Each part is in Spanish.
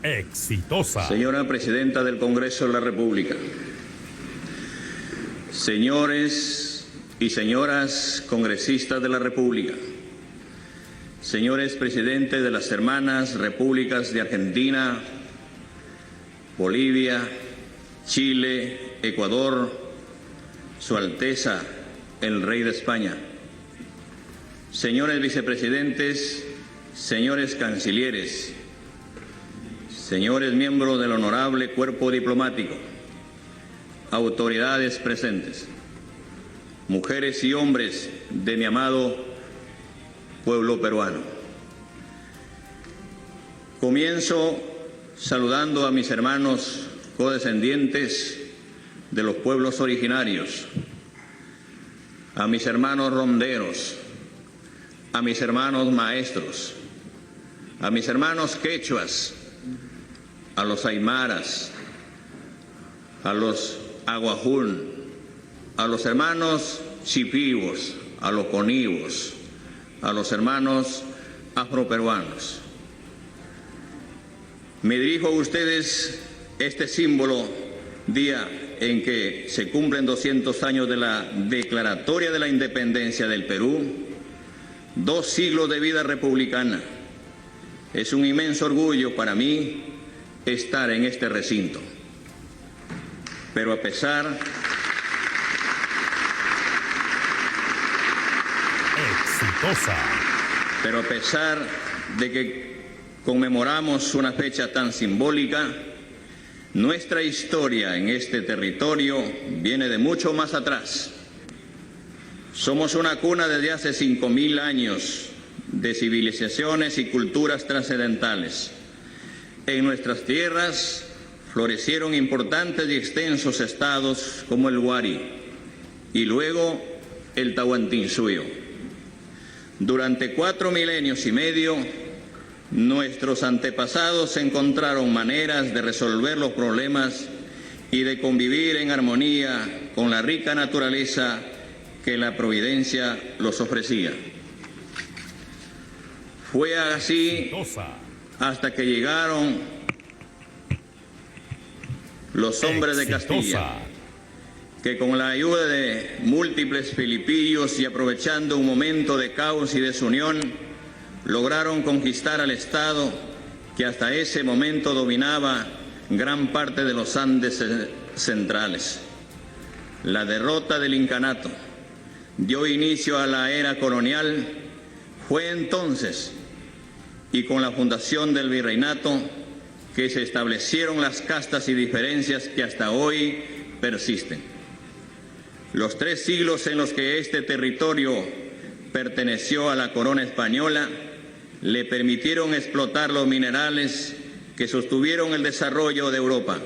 Exitosa. Señora Presidenta del Congreso de la República, señores y señoras congresistas de la República, señores presidentes de las hermanas repúblicas de Argentina, Bolivia, Chile, Ecuador, Su Alteza, el Rey de España, señores vicepresidentes, señores cancilleres, señores miembros del honorable cuerpo diplomático, autoridades presentes, mujeres y hombres de mi amado pueblo peruano. Comienzo saludando a mis hermanos codescendientes de los pueblos originarios, a mis hermanos ronderos, a mis hermanos maestros, a mis hermanos quechuas, a los aymaras, a los aguajún, a los hermanos chipivos, a los conivos, a los hermanos afroperuanos. Me dirijo a ustedes este símbolo día en que se cumplen 200 años de la declaratoria de la independencia del Perú, 2 siglos de vida republicana. Es un inmenso orgullo para mí estar en este recinto. Pero a pesar de que conmemoramos una fecha tan simbólica, nuestra historia en este territorio viene de mucho más atrás. Somos una cuna desde hace 5.000 años de civilizaciones y culturas trascendentales. En nuestras tierras florecieron importantes y extensos estados como el Huari y luego el Tahuantinsuyo. Durante 4 milenios y medio, nuestros antepasados encontraron maneras de resolver los problemas y de convivir en armonía con la rica naturaleza que la providencia los ofrecía. Fue así hasta que llegaron los hombres de Castilla, que con la ayuda de múltiples filipillos y aprovechando un momento de caos y desunión, lograron conquistar al Estado que hasta ese momento dominaba gran parte de los Andes centrales. La derrota del incanato dio inicio a la era colonial. Fue entonces, y con la fundación del virreinato, que se establecieron las castas y diferencias que hasta hoy persisten. Los 3 siglos en los que este territorio perteneció a la corona española le permitieron explotar los minerales que sostuvieron el desarrollo de Europa,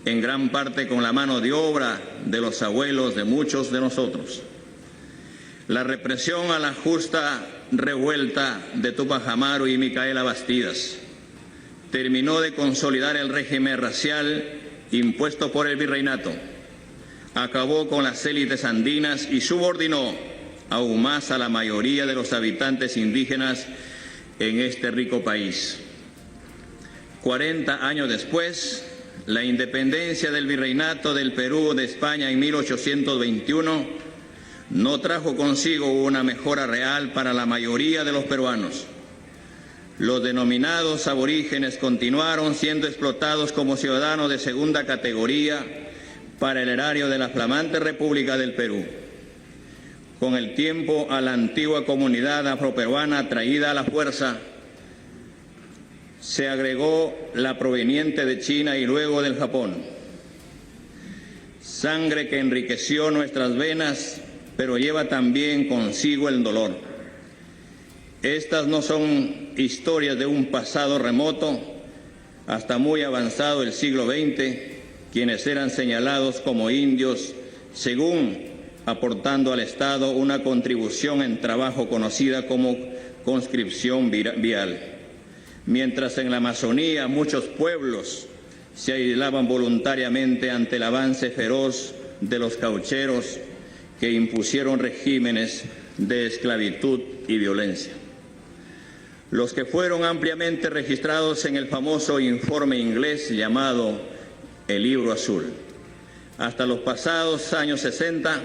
en gran parte con la mano de obra de los abuelos de muchos de nosotros. La represión a la justa revuelta de Túpac Amaru y Micaela Bastidas terminó de consolidar el régimen racial impuesto por el virreinato, acabó con las élites andinas y subordinó aún más a la mayoría de los habitantes indígenas en este rico país. 40 años después, la independencia del virreinato del Perú de España en 1821 no trajo consigo una mejora real para la mayoría de los peruanos. Los denominados aborígenes continuaron siendo explotados como ciudadanos de segunda categoría para el erario de la flamante República del Perú. Con el tiempo, a la antigua comunidad afroperuana traída a la fuerza se agregó la proveniente de China y luego del Japón. Sangre que enriqueció nuestras venas, pero lleva también consigo el dolor. Estas no son historias de un pasado remoto. Hasta muy avanzado el siglo XX, quienes eran señalados como indios, según aportando al Estado una contribución en trabajo conocida como conscripción vial. Mientras en la Amazonía muchos pueblos se aislaban voluntariamente ante el avance feroz de los caucheros que impusieron regímenes de esclavitud y violencia. los que fueron ampliamente registrados en el famoso informe inglés llamado el Libro Azul. Hasta los pasados años 60,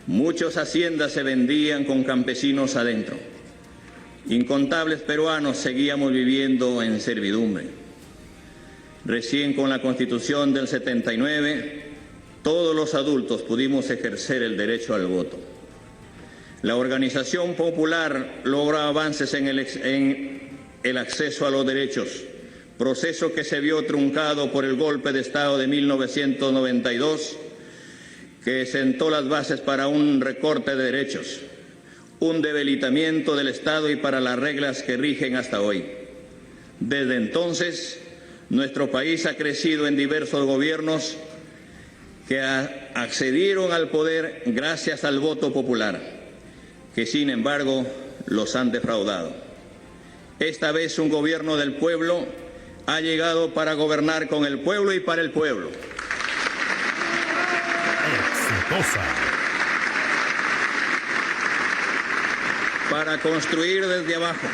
muchas haciendas se vendían con campesinos adentro. Incontables peruanos seguíamos viviendo en servidumbre. Recién con la Constitución del 79, todos los adultos pudimos ejercer el derecho al voto. La organización popular logró avances en el acceso a los derechos, proceso que se vio truncado por el golpe de Estado de 1992, que sentó las bases para un recorte de derechos, un debilitamiento del Estado y para las reglas que rigen hasta hoy. Desde entonces, nuestro país ha crecido en diversos gobiernos que accedieron al poder gracias al voto popular, que sin embargo los han defraudado. Esta vez un gobierno del pueblo ha llegado para gobernar con el pueblo y para el pueblo. Exitosa. Para construir desde abajo.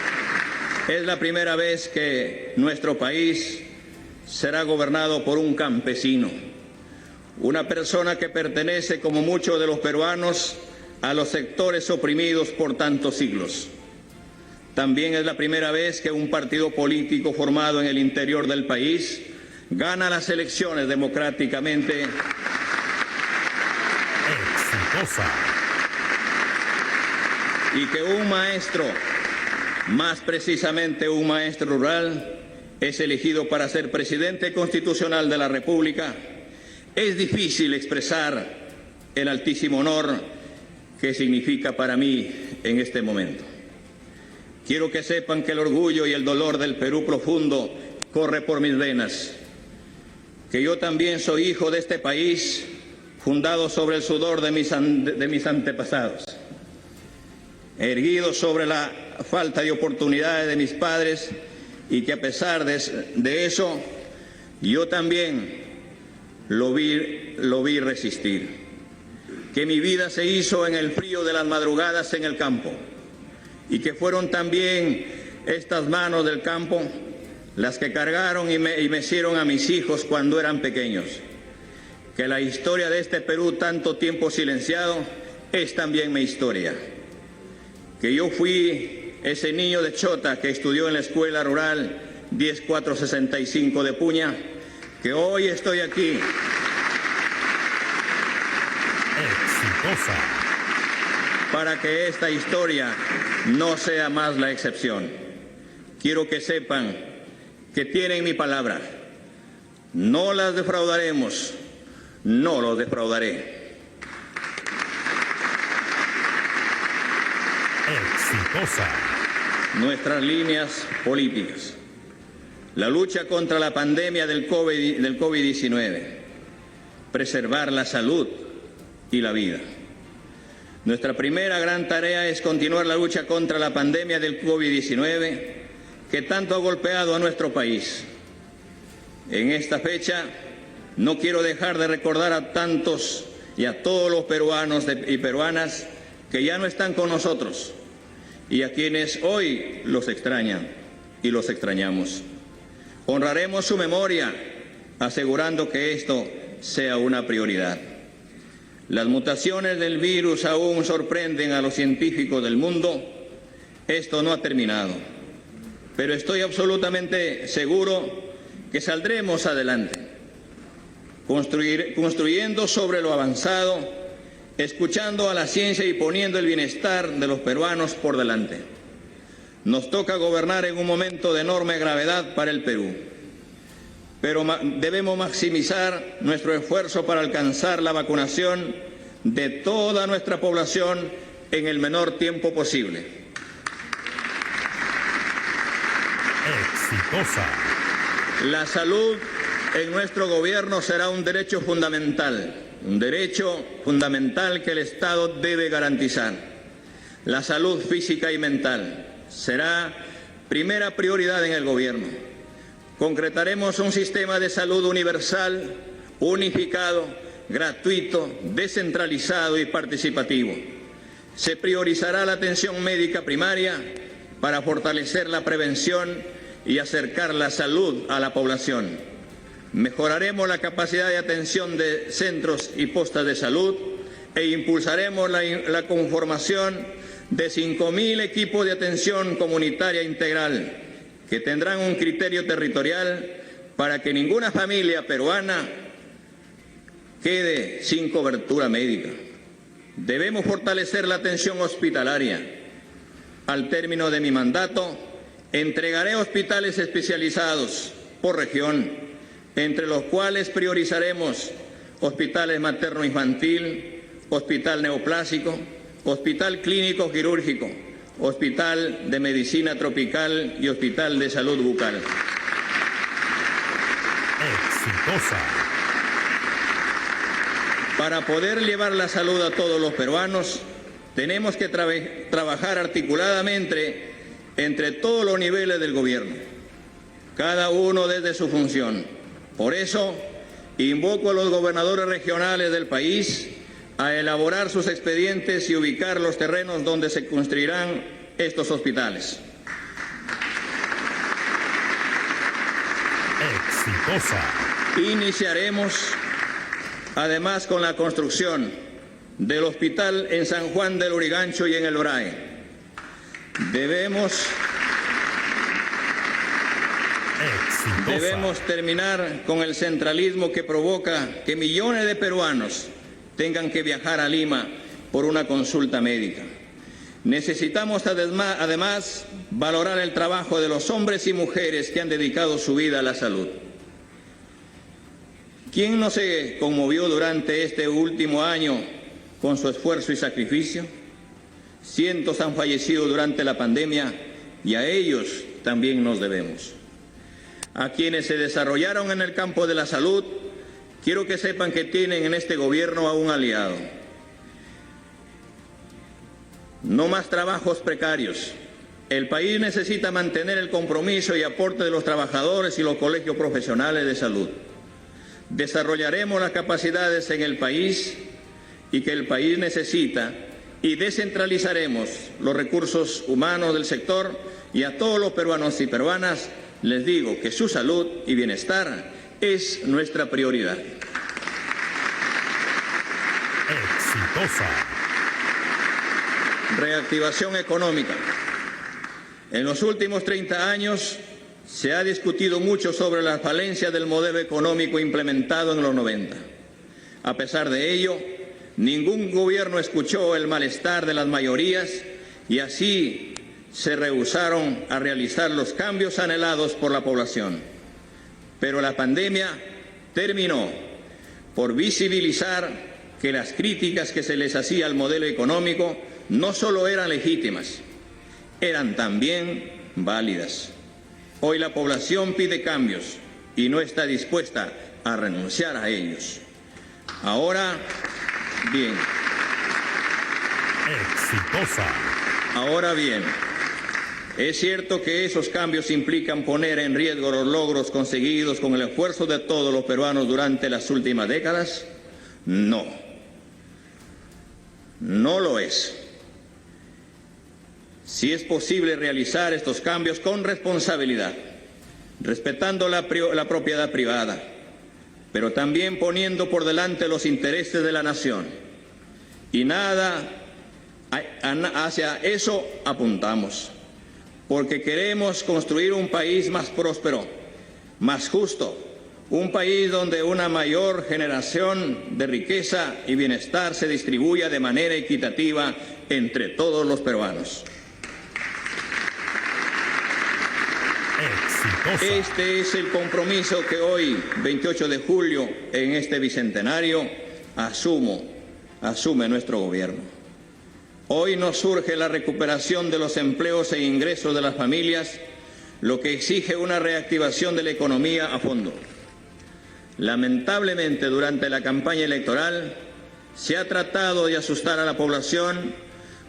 Es la primera vez que nuestro país será gobernado por un campesino, una persona que pertenece, como muchos de los peruanos, a los sectores oprimidos por tantos siglos. También es la primera vez que un partido político formado en el interior del país gana las elecciones democráticamente. Exitosa. Y que un maestro, más precisamente un maestro rural, es elegido para ser presidente constitucional de la República. Es difícil expresar el altísimo honor que significa para mí en este momento. Quiero que sepan que el orgullo y el dolor del Perú profundo corre por mis venas, que yo también soy hijo de este país, fundado sobre el sudor de mis antepasados, erguido sobre la falta de oportunidades de mis padres, y que a pesar de eso, yo también lo vi resistir. Que mi vida se hizo en el frío de las madrugadas en el campo, y que fueron también estas manos del campo las que cargaron y mecieron a mis hijos cuando eran pequeños. Que la historia de este Perú, tanto tiempo silenciado, es también mi historia. Que yo fui ese niño de Chota que estudió en la escuela rural 10465 de Puña, que hoy estoy aquí. Exitosa. Para que esta historia no sea más la excepción. Quiero que sepan que tienen mi palabra. No las defraudaremos, no los defraudaré. Exitosa. Nuestras líneas políticas. La lucha contra la pandemia del COVID-19. Preservar la salud y la vida. Nuestra primera gran tarea es continuar la lucha contra la pandemia del COVID-19 que tanto ha golpeado a nuestro país. En esta fecha no quiero dejar de recordar a tantos y a todos los peruanos y peruanas que ya no están con nosotros y a quienes hoy los extrañan y los extrañamos. Honraremos su memoria asegurando que esto sea una prioridad. Las mutaciones del virus aún sorprenden a los científicos del mundo. Esto no ha terminado, pero estoy absolutamente seguro que saldremos adelante, construyendo sobre lo avanzado, escuchando a la ciencia y poniendo el bienestar de los peruanos por delante. Nos toca gobernar en un momento de enorme gravedad para el Perú, pero debemos maximizar nuestro esfuerzo para alcanzar la vacunación de toda nuestra población en el menor tiempo posible. Exitosa. La salud en nuestro gobierno será un derecho fundamental que el Estado debe garantizar. La salud física y mental será primera prioridad en el gobierno. Concretaremos un sistema de salud universal, unificado, gratuito, descentralizado y participativo. Se priorizará la atención médica primaria para fortalecer la prevención y acercar la salud a la población. Mejoraremos la capacidad de atención de centros y postas de salud e impulsaremos la conformación de 5.000 equipos de atención comunitaria integral que tendrán un criterio territorial para que ninguna familia peruana quede sin cobertura médica. Debemos fortalecer la atención hospitalaria. Al término de mi mandato, entregaré hospitales especializados por región, entre los cuales priorizaremos hospitales materno-infantil, hospital neoplásico, hospital clínico quirúrgico, hospital de medicina tropical y hospital de salud bucal. Exitosa. Para poder llevar la salud a todos los peruanos, tenemos que trabajar articuladamente entre todos los niveles del gobierno, cada uno desde su función. Por eso, invoco a los gobernadores regionales del país a elaborar sus expedientes y ubicar los terrenos donde se construirán estos hospitales. Exitosa. Iniciaremos además con la construcción del hospital en San Juan del Lurigancho y en El Orae. Debemos terminar con el centralismo que provoca que millones de peruanos tengan que viajar a Lima por una consulta médica. Necesitamos además valorar el trabajo de los hombres y mujeres que han dedicado su vida a la salud. ¿Quién no se conmovió durante este último año con su esfuerzo y sacrificio? Cientos han fallecido durante la pandemia y a ellos también nos debemos. A quienes se desarrollaron en el campo de la salud, quiero que sepan que tienen en este gobierno a un aliado. No más trabajos precarios. El país necesita mantener el compromiso y aporte de los trabajadores y los colegios profesionales de salud. Desarrollaremos las capacidades en el país y que el país necesita y descentralizaremos los recursos humanos del sector y a todos los peruanos y peruanas les digo que su salud y bienestar es nuestra prioridad. Exitosa. Reactivación económica. En los últimos 30 años se ha discutido mucho sobre las falencias del modelo económico implementado en los 90. A pesar de ello, ningún gobierno escuchó el malestar de las mayorías y así se rehusaron a realizar los cambios anhelados por la población. Pero la pandemia terminó por visibilizar que las críticas que se les hacía al modelo económico no solo eran legítimas, eran también válidas. Hoy la población pide cambios y no está dispuesta a renunciar a ellos. Ahora bien. Exitosa. Ahora bien, ¿es cierto que esos cambios implican poner en riesgo los logros conseguidos con el esfuerzo de todos los peruanos durante las últimas décadas? No. No lo es. Sí es posible realizar estos cambios con responsabilidad, respetando la propiedad privada, pero también poniendo por delante los intereses de la nación. Y nada hacia eso apuntamos, porque queremos construir un país más próspero, más justo, un país donde una mayor generación de riqueza y bienestar se distribuya de manera equitativa entre todos los peruanos. Exitosa. Este es el compromiso que hoy, 28 de julio, en este bicentenario, asume nuestro gobierno. Hoy nos surge la recuperación de los empleos e ingresos de las familias, lo que exige una reactivación de la economía a fondo. Lamentablemente, durante la campaña electoral, se ha tratado de asustar a la población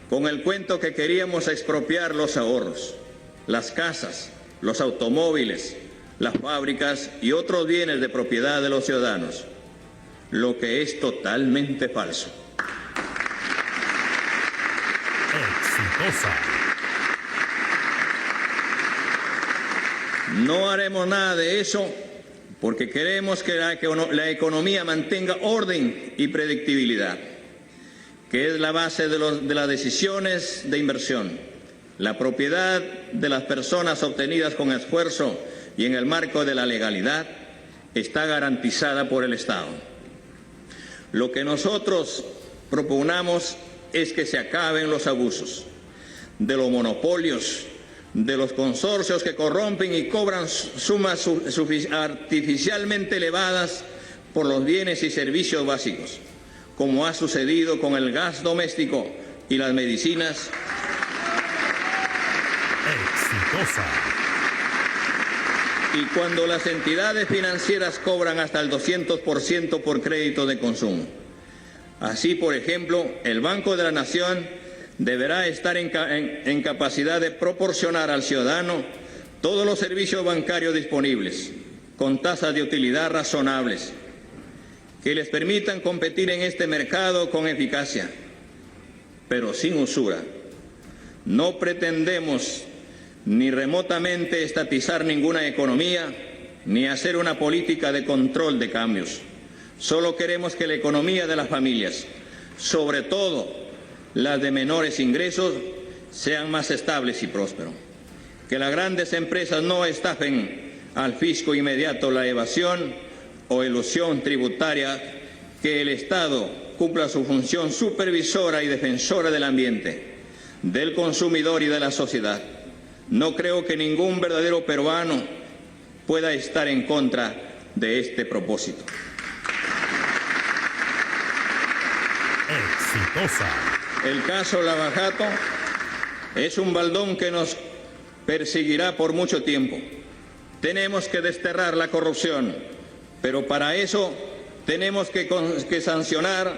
con el cuento que queríamos expropiar los ahorros, las casas, los automóviles, las fábricas y otros bienes de propiedad de los ciudadanos, lo que es totalmente falso. Exitosa. No haremos nada de eso porque queremos que la economía mantenga orden y predictibilidad, que es la base de las decisiones de inversión. La propiedad de las personas obtenidas con esfuerzo y en el marco de la legalidad está garantizada por el Estado. Lo que nosotros proponemos es que se acaben los abusos, de los monopolios, de los consorcios que corrompen y cobran sumas artificialmente elevadas por los bienes y servicios básicos, como ha sucedido con el gas doméstico y las medicinas. Exitosa. Y cuando las entidades financieras cobran hasta el 200% por crédito de consumo. Así, por ejemplo, el Banco de la Nación deberá estar en capacidad de proporcionar al ciudadano todos los servicios bancarios disponibles, con tasas de utilidad razonables, que les permitan competir en este mercado con eficacia, pero sin usura. No pretendemos ni remotamente estatizar ninguna economía, ni hacer una política de control de cambios. Solo queremos que la economía de las familias, sobre todo las de menores ingresos, sean más estables y prósperos. Que las grandes empresas no estafen al fisco inmediato la evasión o elusión tributaria, que el Estado cumpla su función supervisora y defensora del ambiente, del consumidor y de la sociedad. No creo que ningún verdadero peruano pueda estar en contra de este propósito. Exitosa. El caso Lavajato es un baldón que nos perseguirá por mucho tiempo. Tenemos que desterrar la corrupción, pero para eso tenemos que sancionar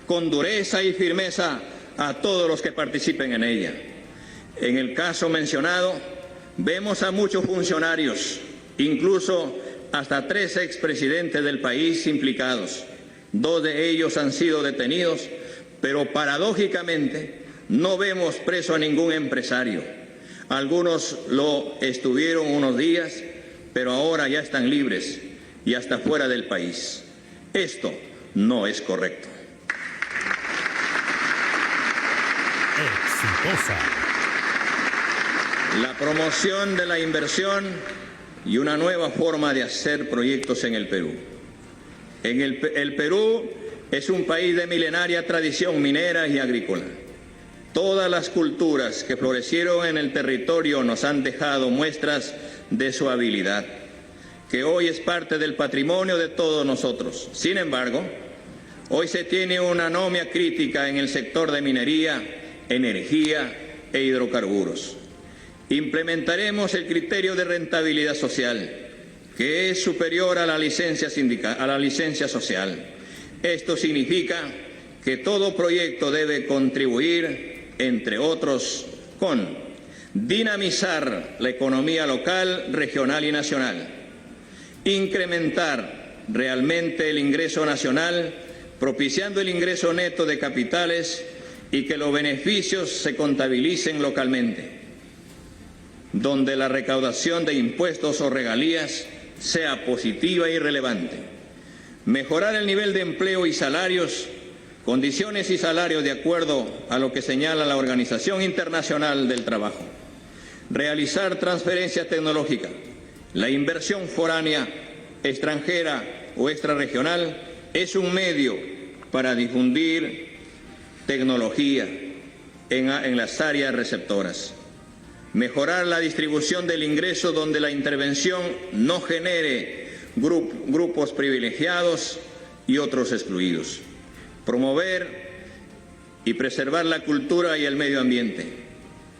con dureza y firmeza a todos los que participen en ella. En el caso mencionado, vemos a muchos funcionarios, incluso hasta 3 expresidentes del país implicados. 2 de ellos han sido detenidos, pero paradójicamente no vemos preso a ningún empresario. Algunos lo estuvieron unos días, pero ahora ya están libres y hasta fuera del país. Esto no es correcto. Exitosa. La promoción de la inversión y una nueva forma de hacer proyectos en el Perú. El Perú es un país de milenaria tradición minera y agrícola. Todas las culturas que florecieron en el territorio nos han dejado muestras de su habilidad, que hoy es parte del patrimonio de todos nosotros. Sin embargo, hoy se tiene una anomia crítica en el sector de minería, energía e hidrocarburos. Implementaremos el criterio de rentabilidad social, que es superior a la licencia social. Esto significa que todo proyecto debe contribuir, entre otros, con dinamizar la economía local, regional y nacional, incrementar realmente el ingreso nacional, propiciando el ingreso neto de capitales y que los beneficios se contabilicen localmente, donde la recaudación de impuestos o regalías sea positiva y relevante. Mejorar el nivel de empleo y salarios, condiciones y salarios de acuerdo a lo que señala la Organización Internacional del Trabajo. Realizar transferencias tecnológicas. La inversión foránea, extranjera o extrarregional es un medio para difundir tecnología en las áreas receptoras. Mejorar la distribución del ingreso donde la intervención no genere grupos privilegiados y otros excluidos. Promover y preservar la cultura y el medio ambiente.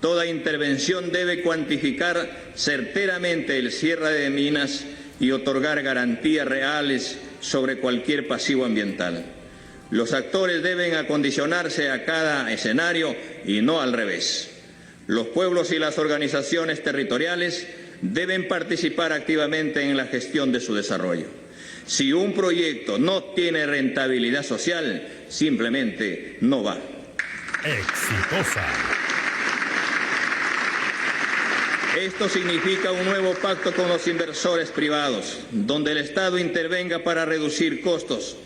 Toda intervención debe cuantificar certeramente el cierre de minas y otorgar garantías reales sobre cualquier pasivo ambiental. Los actores deben acondicionarse a cada escenario y no al revés. Los pueblos y las organizaciones territoriales deben participar activamente en la gestión de su desarrollo. Si un proyecto no tiene rentabilidad social, simplemente no va. Exitosa. Esto significa un nuevo pacto con los inversores privados, donde el Estado intervenga para reducir costos,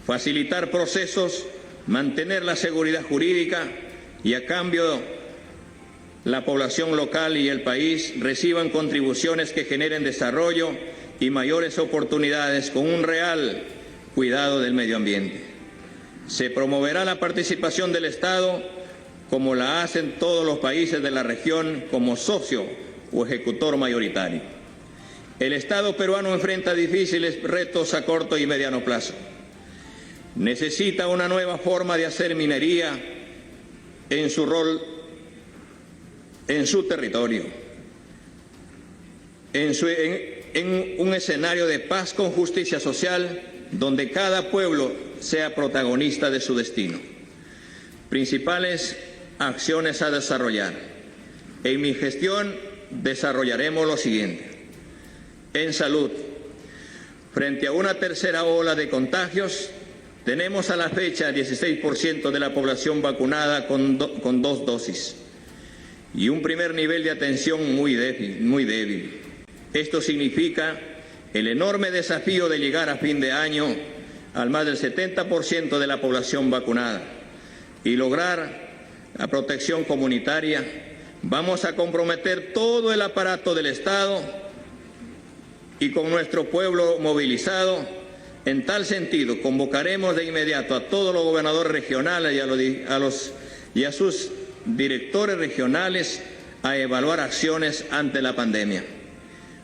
facilitar procesos, mantener la seguridad jurídica y a cambio la población local y el país reciban contribuciones que generen desarrollo y mayores oportunidades con un real cuidado del medio ambiente. Se promoverá la participación del Estado como la hacen todos los países de la región como socio o ejecutor mayoritario. El Estado peruano enfrenta difíciles retos a corto y mediano plazo. Necesita una nueva forma de hacer minería en su rol, en su territorio, en un escenario de paz con justicia social, donde cada pueblo sea protagonista de su destino. Principales acciones a desarrollar. En mi gestión desarrollaremos lo siguiente. En salud, frente a una tercera ola de contagios, tenemos a la fecha 16% de la población vacunada con 2 dosis y un primer nivel de atención muy débil. Esto significa el enorme desafío de llegar a fin de año al más del 70% de la población vacunada y lograr la protección comunitaria. Vamos a comprometer todo el aparato del Estado y con nuestro pueblo movilizado. En tal sentido, convocaremos de inmediato a todos los gobernadores regionales y a sus directores regionales a evaluar acciones ante la pandemia.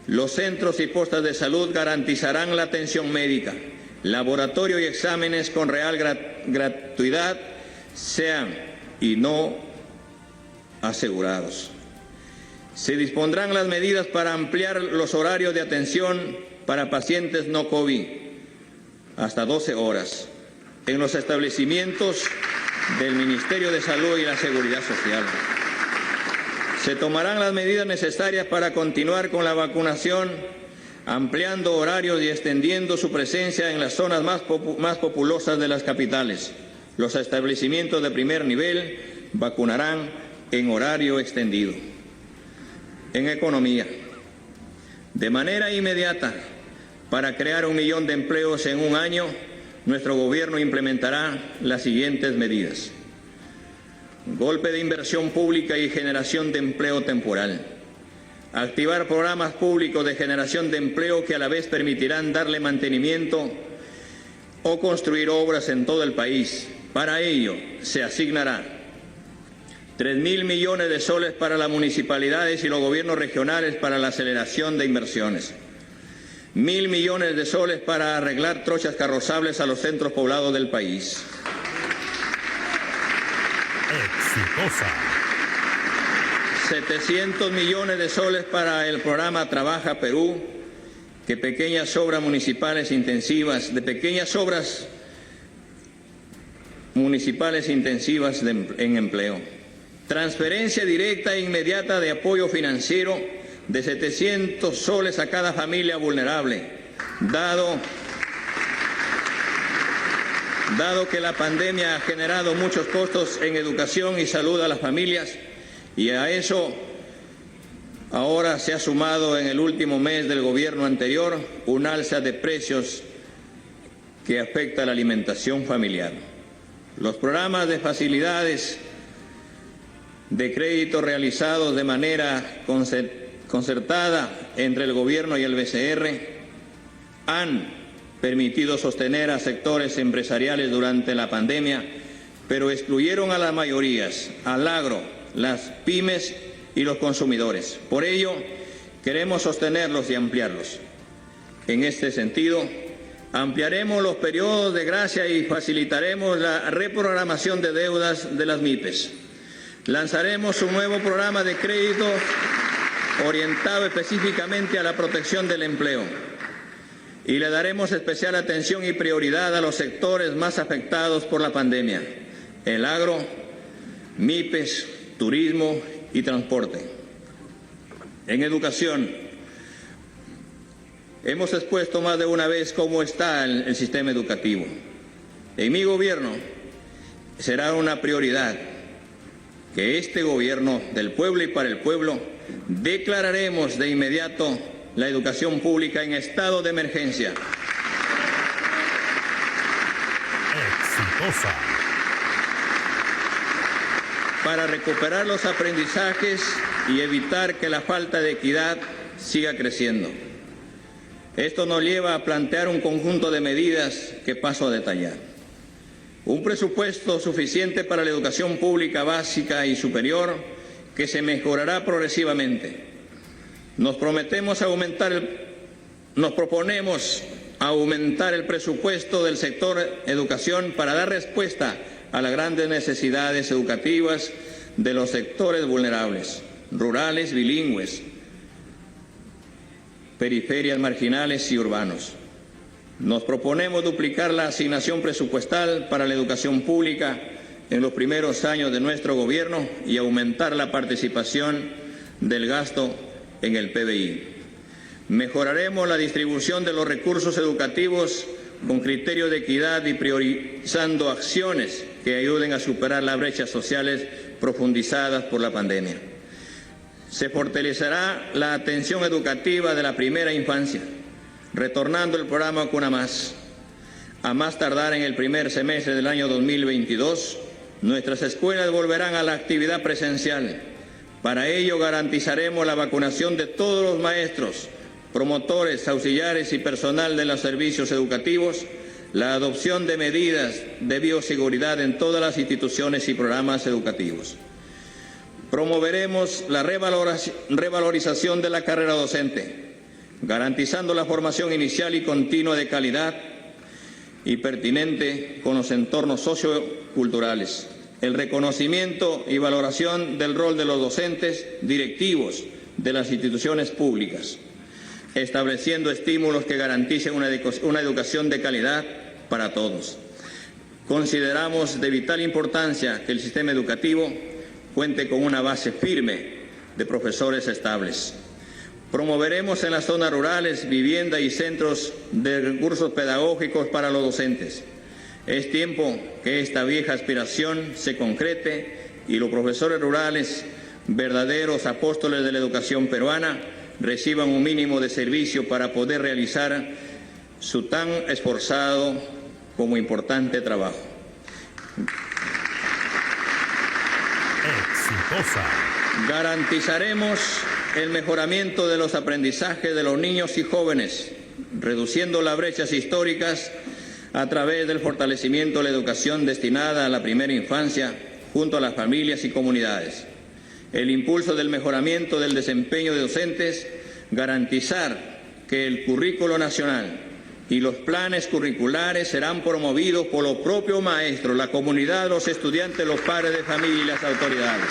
Los centros y postas de salud garantizarán la atención médica, laboratorio y exámenes con real gratuidad, sean y no asegurados. Se dispondrán las medidas para ampliar los horarios de atención para pacientes no COVID hasta 12 horas en los establecimientos del Ministerio de Salud y la Seguridad Social. Se tomarán las medidas necesarias para continuar con la vacunación, ampliando horarios y extendiendo su presencia en las zonas más populosas de las capitales. Los establecimientos de primer nivel vacunarán en horario extendido. En economía, de manera inmediata, para crear 1 millón de empleos en un año, nuestro gobierno implementará las siguientes medidas. Golpe de inversión pública y generación de empleo temporal. Activar programas públicos de generación de empleo que a la vez permitirán darle mantenimiento o construir obras en todo el país. Para ello se asignará 3.000 millones de soles para las municipalidades y los gobiernos regionales para la aceleración de inversiones. 1.000 millones de soles para arreglar trochas carrozables a los centros poblados del país. Exitosa. 700 millones de soles para el programa Trabaja Perú, que pequeñas obras municipales intensivas, en empleo. Transferencia directa e inmediata de apoyo financiero de 700 soles a cada familia vulnerable, dado que la pandemia ha generado muchos costos en educación y salud a las familias, y a eso ahora se ha sumado en el último mes del gobierno anterior un alza de precios que afecta a la alimentación familiar. Los programas de facilidades de crédito realizados de manera concertada entre el gobierno y el BCR han permitido sostener a sectores empresariales durante la pandemia, pero excluyeron a las mayorías, al agro, las pymes y los consumidores. Por ello, queremos sostenerlos y ampliarlos. En este sentido, ampliaremos los periodos de gracia y facilitaremos la reprogramación de deudas de las MIPES. Lanzaremos un nuevo programa de crédito orientado específicamente a la protección del empleo y le daremos especial atención y prioridad a los sectores más afectados por la pandemia: el agro, MIPES, turismo y transporte. En educación, hemos expuesto más de una vez cómo está el sistema educativo. En mi gobierno será una prioridad que este gobierno del pueblo y para el pueblo declararemos de inmediato la educación pública en estado de emergencia. Exitosa. Para recuperar los aprendizajes y evitar que la falta de equidad siga creciendo. Esto nos lleva a plantear un conjunto de medidas que paso a detallar. Un presupuesto suficiente para la educación pública básica y superior que se mejorará progresivamente. Nos proponemos aumentar el presupuesto del sector educación para dar respuesta a las grandes necesidades educativas de los sectores vulnerables, rurales, bilingües, periferias marginales y urbanos. Nos proponemos duplicar la asignación presupuestal para la educación pública en los primeros años de nuestro gobierno y aumentar la participación del gasto en el PBI. Mejoraremos la distribución de los recursos educativos con criterio de equidad y priorizando acciones que ayuden a superar las brechas sociales profundizadas por la pandemia. Se fortalecerá la atención educativa de la primera infancia, retornando el programa Cuna Más. A más tardar en el primer semestre del año 2022, nuestras escuelas volverán a la actividad presencial. Para ello garantizaremos la vacunación de todos los maestros, promotores, auxiliares y personal de los servicios educativos, la adopción de medidas de bioseguridad en todas las instituciones y programas educativos. Promoveremos la revalorización de la carrera docente, garantizando la formación inicial y continua de calidad y pertinente con los entornos socioculturales, el reconocimiento y valoración del rol de los docentes directivos de las instituciones públicas, estableciendo estímulos que garanticen una educación de calidad para todos. Consideramos de vital importancia que el sistema educativo cuente con una base firme de profesores estables. Promoveremos en las zonas rurales vivienda y centros de recursos pedagógicos para los docentes. Es tiempo que esta vieja aspiración se concrete y los profesores rurales, verdaderos apóstoles de la educación peruana, reciban un mínimo de servicio para poder realizar su tan esforzado como importante trabajo. Exitosa. Garantizaremos el mejoramiento de los aprendizajes de los niños y jóvenes, reduciendo las brechas históricas a través del fortalecimiento de la educación destinada a la primera infancia junto a las familias y comunidades. El impulso del mejoramiento del desempeño de docentes, garantizar que el currículo nacional y los planes curriculares serán promovidos por los propios maestros, la comunidad, los estudiantes, los padres de familia y las autoridades.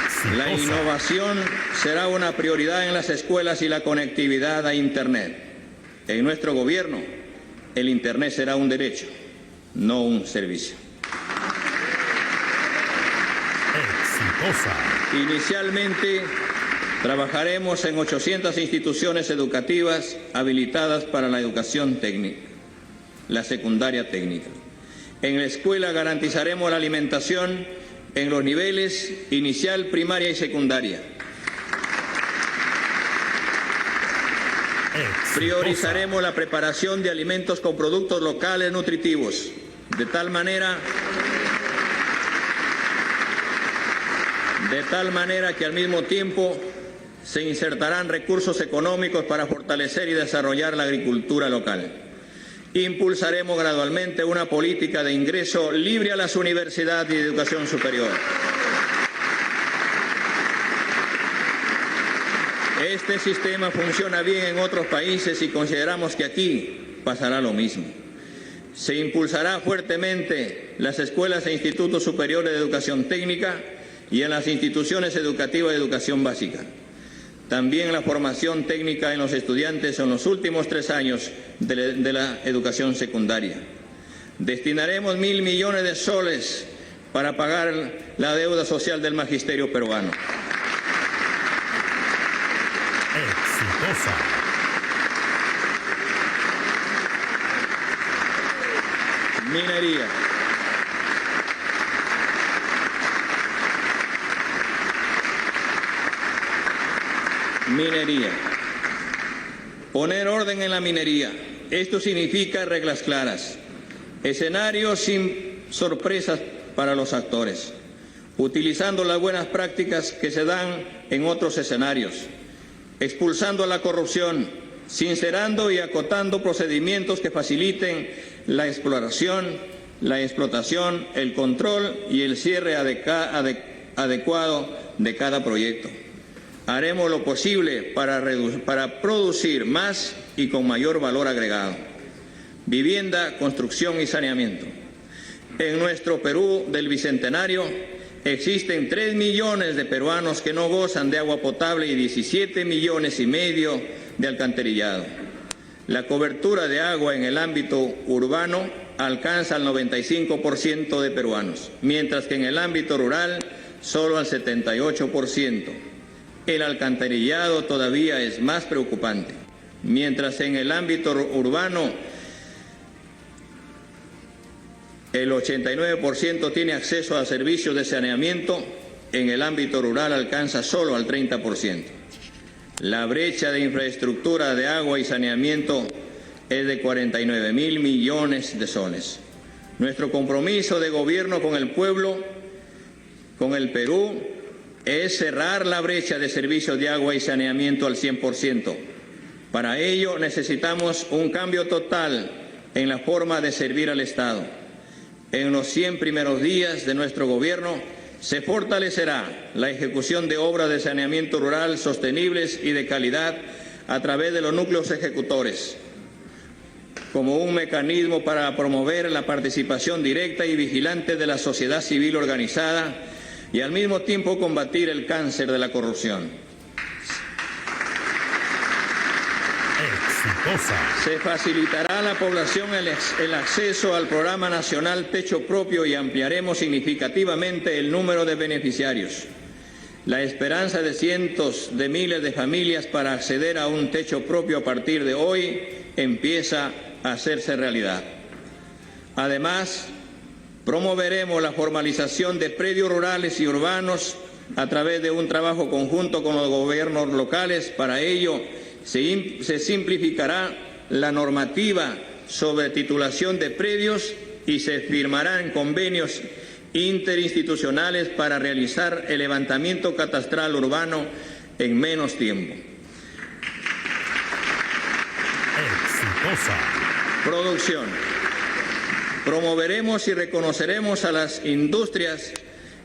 Exitosa. La innovación será una prioridad en las escuelas y la conectividad a Internet. En nuestro gobierno, el Internet será un derecho, no un servicio. Exitosa. Inicialmente, trabajaremos en 800 instituciones educativas habilitadas para la educación técnica, la secundaria técnica. En la escuela garantizaremos la alimentación en los niveles inicial, primaria y secundaria. Exitosa. Priorizaremos la preparación de alimentos con productos locales nutritivos, de tal manera que al mismo tiempo se insertarán recursos económicos para fortalecer y desarrollar la agricultura local. Impulsaremos gradualmente una política de ingreso libre a las universidades y de educación superior. Este sistema funciona bien en otros países y consideramos que aquí pasará lo mismo. Se impulsará fuertemente las escuelas e institutos superiores de educación técnica y en las instituciones educativas de educación básica. También la formación técnica en los estudiantes en los últimos 3 años de la educación secundaria. Destinaremos 1.000 millones de soles para pagar la deuda social del magisterio peruano. Exitosa. Minería. Minería. Poner orden en la minería. Esto significa reglas claras, escenarios sin sorpresas para los actores, utilizando las buenas prácticas que se dan en otros escenarios, expulsando a la corrupción, sincerando y acotando procedimientos que faciliten la exploración, la explotación, el control y el cierre adecuado de cada proyecto. Haremos lo posible para producir más y con mayor valor agregado. Vivienda, construcción y saneamiento. En nuestro Perú del Bicentenario existen 3 millones de peruanos que no gozan de agua potable y 17,5 millones de alcantarillado. La cobertura de agua en el ámbito urbano alcanza al 95% de peruanos, mientras que en el ámbito rural solo al 78%. El alcantarillado todavía es más preocupante. Mientras en el ámbito urbano el 89% tiene acceso a servicios de saneamiento, en el ámbito rural alcanza solo al 30%. La brecha de infraestructura de agua y saneamiento es de 49,000 millones de soles. Nuestro compromiso de gobierno con el pueblo, con el Perú, es cerrar la brecha de servicios de agua y saneamiento al 100%. Para ello necesitamos un cambio total en la forma de servir al Estado. En los 100 primeros días de nuestro gobierno se fortalecerá la ejecución de obras de saneamiento rural sostenibles y de calidad a través de los núcleos ejecutores, como un mecanismo para promover la participación directa y vigilante de la sociedad civil organizada y al mismo tiempo combatir el cáncer de la corrupción. Exitosa. Se facilitará a la población el acceso al Programa Nacional Techo Propio y ampliaremos significativamente el número de beneficiarios. La esperanza de cientos de miles de familias para acceder a un techo propio a partir de hoy empieza a hacerse realidad. Además, promoveremos la formalización de predios rurales y urbanos a través de un trabajo conjunto con los gobiernos locales. Para ello, se simplificará la normativa sobre titulación de predios y se firmarán convenios interinstitucionales para realizar el levantamiento catastral urbano en menos tiempo. Exitosa. Producción. Promoveremos y reconoceremos a las industrias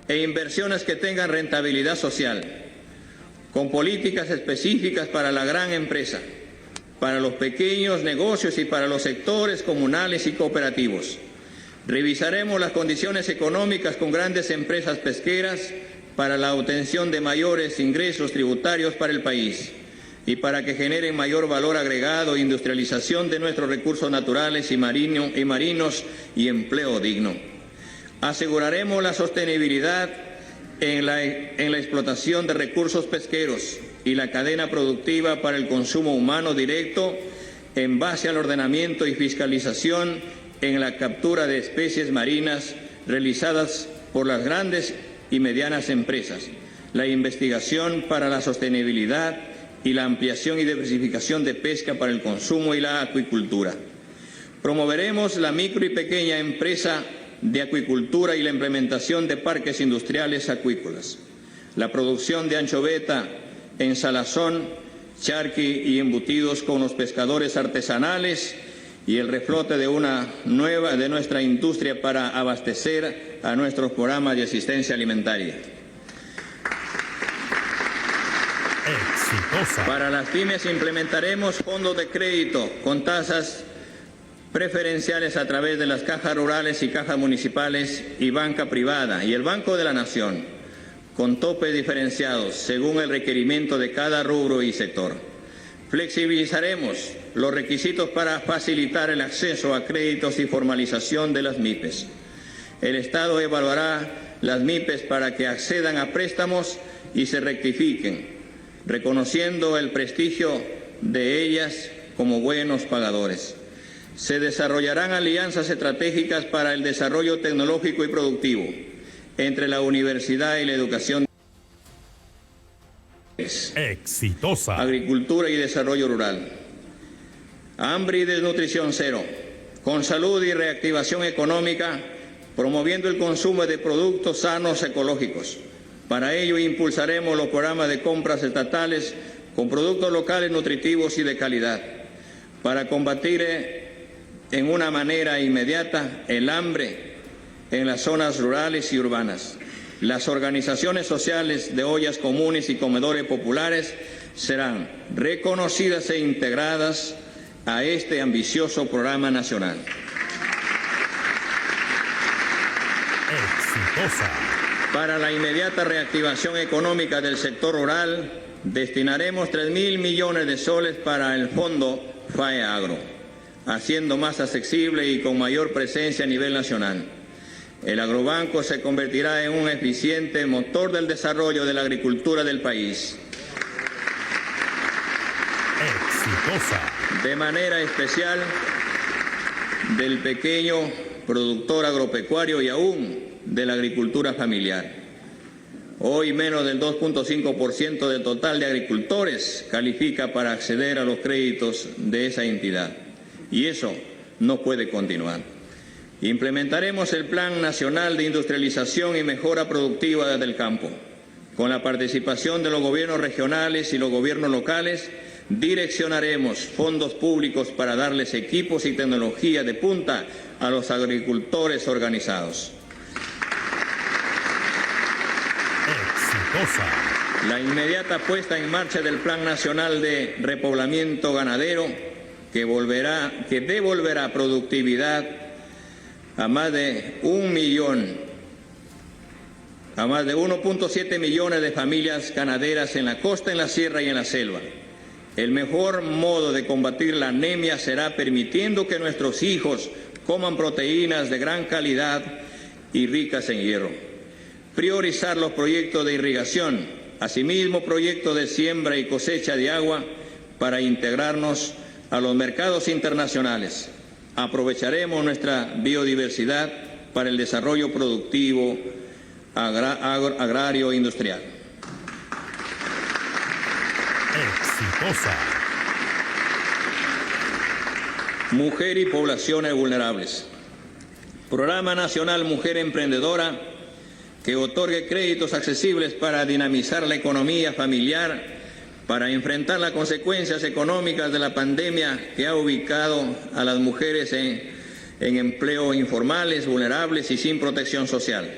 e inversiones que tengan rentabilidad social, con políticas específicas para la gran empresa, para los pequeños negocios y para los sectores comunales y cooperativos. Revisaremos las condiciones económicas con grandes empresas pesqueras para la obtención de mayores ingresos tributarios para el país y para que generen mayor valor agregado, industrialización de nuestros recursos naturales y marinos y empleo digno. Aseguraremos la sostenibilidad en la explotación de recursos pesqueros y la cadena productiva para el consumo humano directo en base al ordenamiento y fiscalización en la captura de especies marinas realizadas por las grandes y medianas empresas, la investigación para la sostenibilidad y la ampliación y diversificación de pesca para el consumo y la acuicultura. Promoveremos la micro y pequeña empresa de acuicultura y la implementación de parques industriales acuícolas, la producción de anchoveta en salazón, charqui y embutidos con los pescadores artesanales y el reflote de nuestra industria para abastecer a nuestros programas de asistencia alimentaria. Exitosa. Para las pymes implementaremos fondos de crédito con tasas preferenciales a través de las cajas rurales y cajas municipales y banca privada y el Banco de la Nación, con topes diferenciados según el requerimiento de cada rubro y sector. Flexibilizaremos los requisitos para facilitar el acceso a créditos y formalización de las MIPES. El Estado evaluará las MIPES para que accedan a préstamos y se rectifiquen, reconociendo el prestigio de ellas como buenos pagadores. Se desarrollarán alianzas estratégicas para el desarrollo tecnológico y productivo entre la universidad y la educación. Exitosa. agricultura y desarrollo rural. Hambre y desnutrición cero, con salud y reactivación económica, promoviendo el consumo de productos sanos ecológicos. Para ello impulsaremos los programas de compras estatales con productos locales nutritivos y de calidad, para combatir en una manera inmediata el hambre en las zonas rurales y urbanas. Las organizaciones sociales de ollas comunes y comedores populares serán reconocidas e integradas a este ambicioso programa nacional. Exitosa. Para la inmediata reactivación económica del sector rural, destinaremos 3.000 millones de soles para el Fondo FAEAGRO, haciendo más accesible y con mayor presencia a nivel nacional. El agrobanco se convertirá en un eficiente motor del desarrollo de la agricultura del país. Exitosa. De manera especial del pequeño productor agropecuario y aún de la agricultura familiar. Hoy menos del 2.5% del total de agricultores califica para acceder a los créditos de esa entidad. Y eso no puede continuar. Implementaremos el Plan Nacional de Industrialización y Mejora Productiva del Campo. Con la participación de los gobiernos regionales y los gobiernos locales, direccionaremos fondos públicos para darles equipos y tecnología de punta a los agricultores organizados. Exitosa. La inmediata puesta en marcha del Plan Nacional de Repoblamiento Ganadero, que devolverá productividad a más de 1.7 millones de familias ganaderas en la costa, en la sierra y en la selva. El mejor modo de combatir la anemia será permitiendo que nuestros hijos coman proteínas de gran calidad y ricas en hierro. Priorizar los proyectos de irrigación, asimismo proyectos de siembra y cosecha de agua para integrarnos a los mercados internacionales. Aprovecharemos nuestra biodiversidad para el desarrollo productivo agrario e industrial. Exitosa. Mujer y poblaciones vulnerables. Programa Nacional Mujer Emprendedora, que otorgue créditos accesibles para dinamizar la economía familiar, para enfrentar las consecuencias económicas de la pandemia que ha ubicado a las mujeres en empleo informales, vulnerables y sin protección social.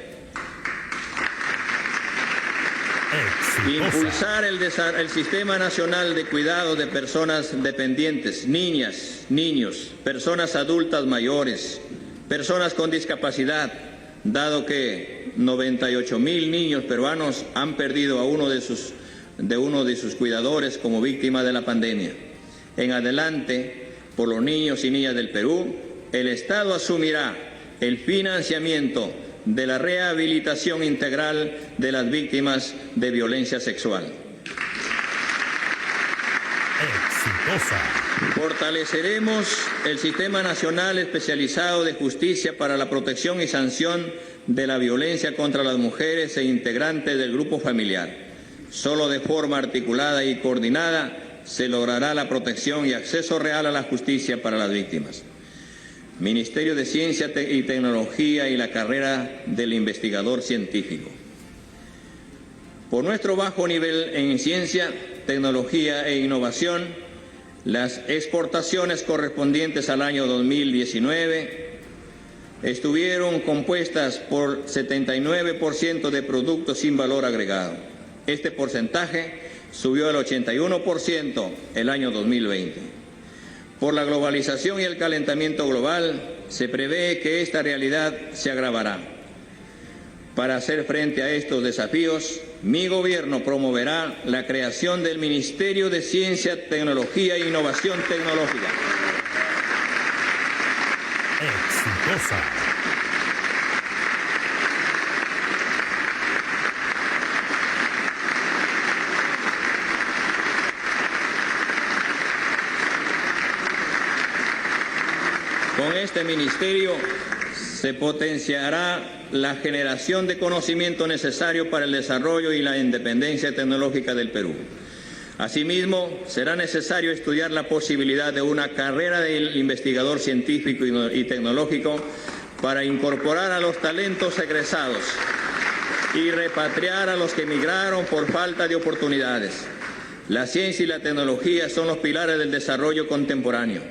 Exitosa. Impulsar el Sistema Nacional de Cuidado de Personas Dependientes, niñas, niños, personas adultas mayores, personas con discapacidad, dado que 98.000 niños peruanos han perdido a uno de sus cuidadores como víctima de la pandemia. En adelante, por los niños y niñas del Perú, el Estado asumirá el financiamiento de la rehabilitación integral de las víctimas de violencia sexual. Exitosa. Fortaleceremos el Sistema Nacional Especializado de Justicia para la protección y sanción de la violencia contra las mujeres e integrantes del grupo familiar. Solo de forma articulada y coordinada se logrará la protección y acceso real a la justicia para las víctimas. Ministerio de Ciencia y Tecnología y la carrera del investigador científico. Por nuestro bajo nivel en ciencia, tecnología e innovación, las exportaciones correspondientes al año 2019 estuvieron compuestas por 79% de productos sin valor agregado. Este porcentaje subió al 81% el año 2020. Por la globalización y el calentamiento global, se prevé que esta realidad se agravará. Para hacer frente a estos desafíos, mi gobierno promoverá la creación del Ministerio de Ciencia, Tecnología e Innovación Tecnológica. Exitosa. Con este ministerio se potenciará la generación de conocimiento necesario para el desarrollo y la independencia tecnológica del Perú. Asimismo, será necesario estudiar la posibilidad de una carrera de investigador científico y tecnológico para incorporar a los talentos egresados y repatriar a los que emigraron por falta de oportunidades. La ciencia y la tecnología son los pilares del desarrollo contemporáneo.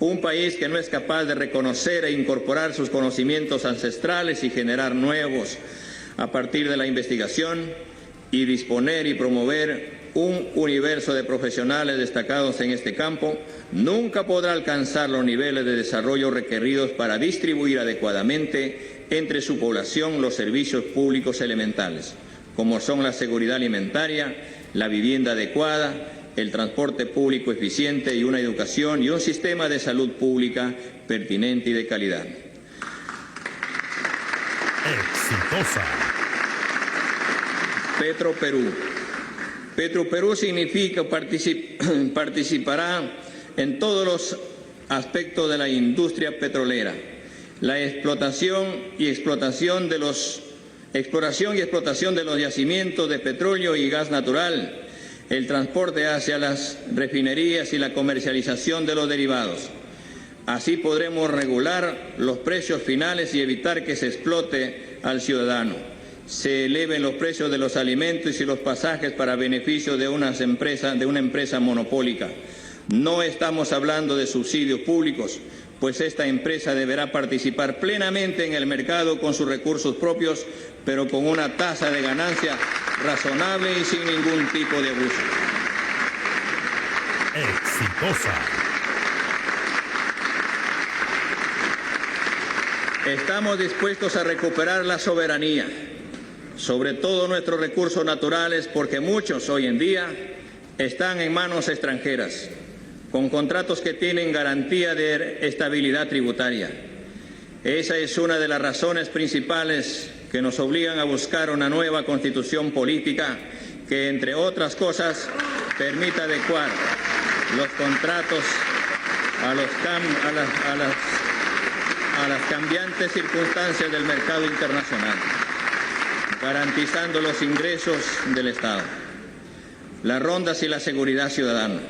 Un país que no es capaz de reconocer e incorporar sus conocimientos ancestrales y generar nuevos a partir de la investigación y disponer y promover un universo de profesionales destacados en este campo, nunca podrá alcanzar los niveles de desarrollo requeridos para distribuir adecuadamente entre su población los servicios públicos elementales, como son la seguridad alimentaria, la vivienda adecuada, el transporte público eficiente y una educación y un sistema de salud pública pertinente y de calidad. Exitosa. Petroperú. Petroperú significa participará en todos los aspectos de la industria petrolera, la exploración y explotación de los yacimientos de petróleo y gas natural, el transporte hacia las refinerías y la comercialización de los derivados. Así podremos regular los precios finales y evitar que se explote al ciudadano, se eleven los precios de los alimentos y los pasajes para beneficio de una empresa monopólica. No estamos hablando de subsidios públicos, pues esta empresa deberá participar plenamente en el mercado con sus recursos propios, pero con una tasa de ganancia razonable y sin ningún tipo de abuso. Exitosa. Estamos dispuestos a recuperar la soberanía sobre todos nuestros recursos naturales, porque muchos hoy en día están en manos extranjeras, con contratos que tienen garantía de estabilidad tributaria. Esa es una de las razones principales que nos obligan a buscar una nueva constitución política que, entre otras cosas, permita adecuar los contratos a las cambiantes circunstancias del mercado internacional, garantizando los ingresos del Estado. Las rondas y la seguridad ciudadana.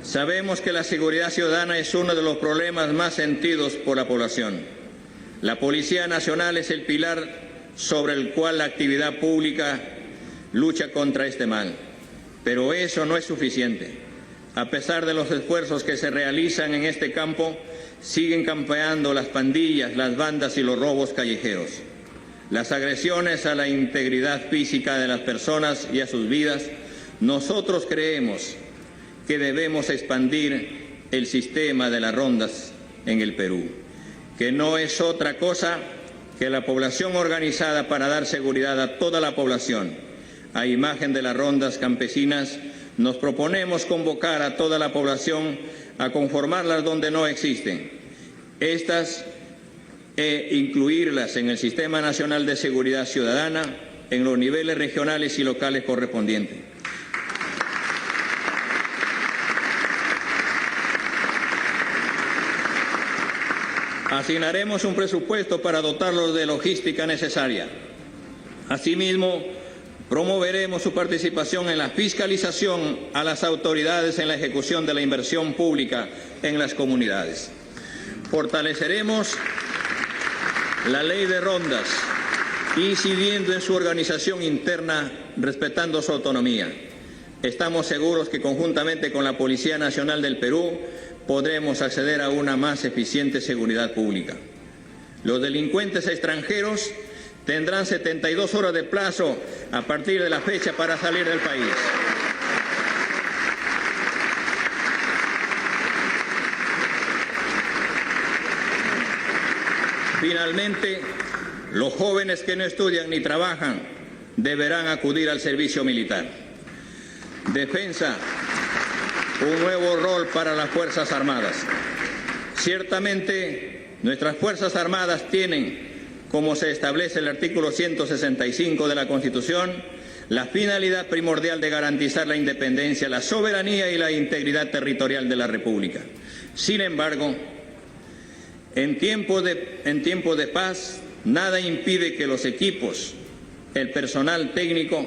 Sabemos que la seguridad ciudadana es uno de los problemas más sentidos por la población. La Policía Nacional es el pilar sobre el cual la actividad pública lucha contra este mal. Pero eso no es suficiente. A pesar de los esfuerzos que se realizan en este campo, siguen campeando las pandillas, las bandas y los robos callejeros. Las agresiones a la integridad física de las personas y a sus vidas. Nosotros creemos que debemos expandir el sistema de las rondas en el Perú, que no es otra cosa que la población organizada para dar seguridad a toda la población. A imagen de las rondas campesinas, nos proponemos convocar a toda la población a conformarlas donde no existen. Estas incluirlas en el Sistema Nacional de Seguridad Ciudadana en los niveles regionales y locales correspondientes. Asignaremos un presupuesto para dotarlos de logística necesaria. Asimismo, promoveremos su participación en la fiscalización a las autoridades en la ejecución de la inversión pública en las comunidades. Fortaleceremos la ley de rondas, incidiendo en su organización interna, respetando su autonomía. Estamos seguros que conjuntamente con la Policía Nacional del Perú podremos acceder a una más eficiente seguridad pública. Los delincuentes extranjeros tendrán 72 horas de plazo a partir de la fecha para salir del país. Finalmente, los jóvenes que no estudian ni trabajan deberán acudir al servicio militar. Defensa, un nuevo rol para las Fuerzas Armadas. Ciertamente, nuestras Fuerzas Armadas tienen, como se establece el artículo 165 de la Constitución, la finalidad primordial de garantizar la independencia, la soberanía y la integridad territorial de la República. Sin embargo, en tiempos de paz, nada impide que los equipos, el personal técnico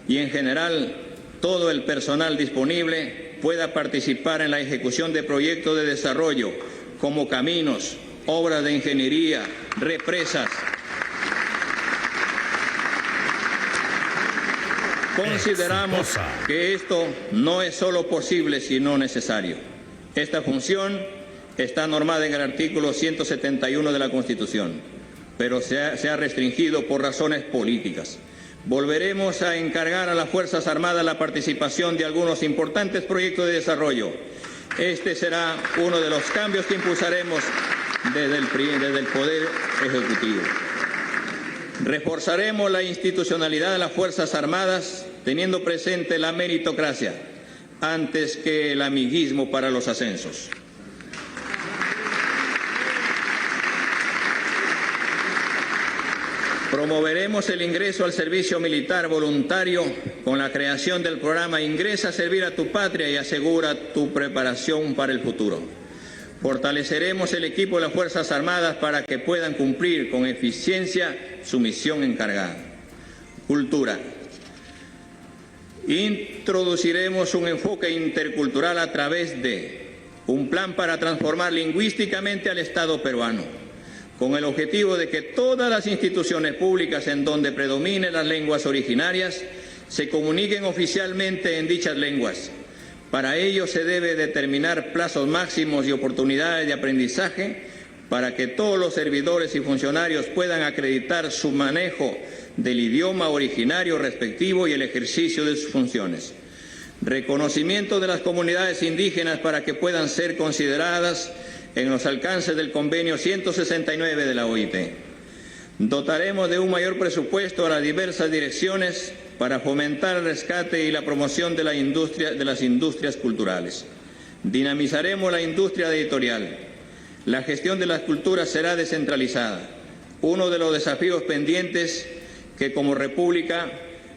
y en general todo el personal disponible pueda participar en la ejecución de proyectos de desarrollo como caminos, obras de ingeniería, represas. Consideramos que esto no es solo posible, sino necesario. Esta función está normada en el artículo 171 de la Constitución, pero se ha restringido por razones políticas. Volveremos a encargar a las Fuerzas Armadas la participación de algunos importantes proyectos de desarrollo. Este será uno de los cambios que impulsaremos desde el Poder Ejecutivo. Reforzaremos la institucionalidad de las Fuerzas Armadas teniendo presente la meritocracia antes que el amiguismo para los ascensos. Promoveremos el ingreso al servicio militar voluntario con la creación del programa Ingresa a servir a tu patria y asegura tu preparación para el futuro. Fortaleceremos el equipo de las Fuerzas Armadas para que puedan cumplir con eficiencia su misión encargada. Cultura. Introduciremos un enfoque intercultural a través de un plan para transformar lingüísticamente al Estado peruano, con el objetivo de que todas las instituciones públicas en donde predominen las lenguas originarias se comuniquen oficialmente en dichas lenguas. Para ello se debe determinar plazos máximos y oportunidades de aprendizaje para que todos los servidores y funcionarios puedan acreditar su manejo del idioma originario respectivo y el ejercicio de sus funciones. Reconocimiento de las comunidades indígenas para que puedan ser consideradas en los alcances del convenio 169 de la OIT. Dotaremos de un mayor presupuesto a las diversas direcciones para fomentar el rescate y la promoción de las industrias culturales. Dinamizaremos la industria editorial. La gestión de las culturas será descentralizada. Uno de los desafíos pendientes que como República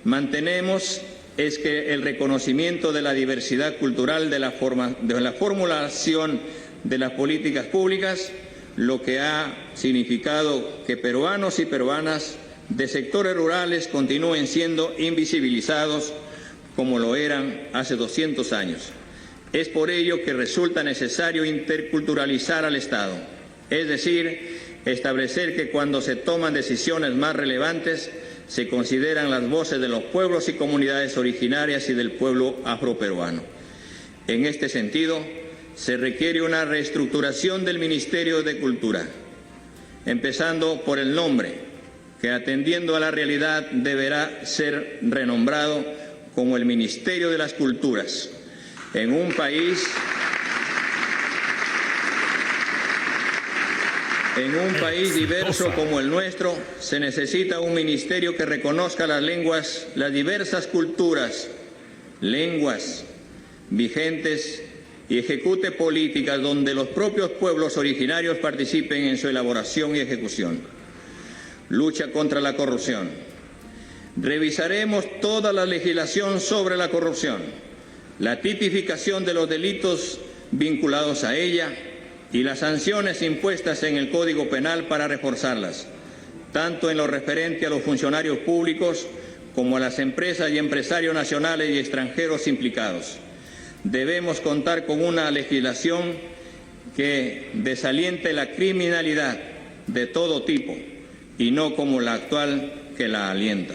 mantenemos es que el reconocimiento de la diversidad cultural de la formulación de las políticas públicas, lo que ha significado que peruanos y peruanas de sectores rurales continúen siendo invisibilizados como lo eran hace 200 años. Es por ello que resulta necesario interculturalizar al Estado, es decir, establecer que cuando se toman decisiones más relevantes se consideran las voces de los pueblos y comunidades originarias y del pueblo afroperuano. En este sentido, se requiere una reestructuración del Ministerio de Cultura, empezando por el nombre, que atendiendo a la realidad deberá ser renombrado como el Ministerio de las Culturas. En un país diverso como el nuestro, se necesita un ministerio que reconozca las lenguas, las diversas culturas, lenguas vigentes y ejecute políticas donde los propios pueblos originarios participen en su elaboración y ejecución. Lucha contra la corrupción. Revisaremos toda la legislación sobre la corrupción, la tipificación de los delitos vinculados a ella y las sanciones impuestas en el Código Penal para reforzarlas, tanto en lo referente a los funcionarios públicos como a las empresas y empresarios nacionales y extranjeros implicados. Debemos contar con una legislación que desaliente la criminalidad de todo tipo y no como la actual que la alienta.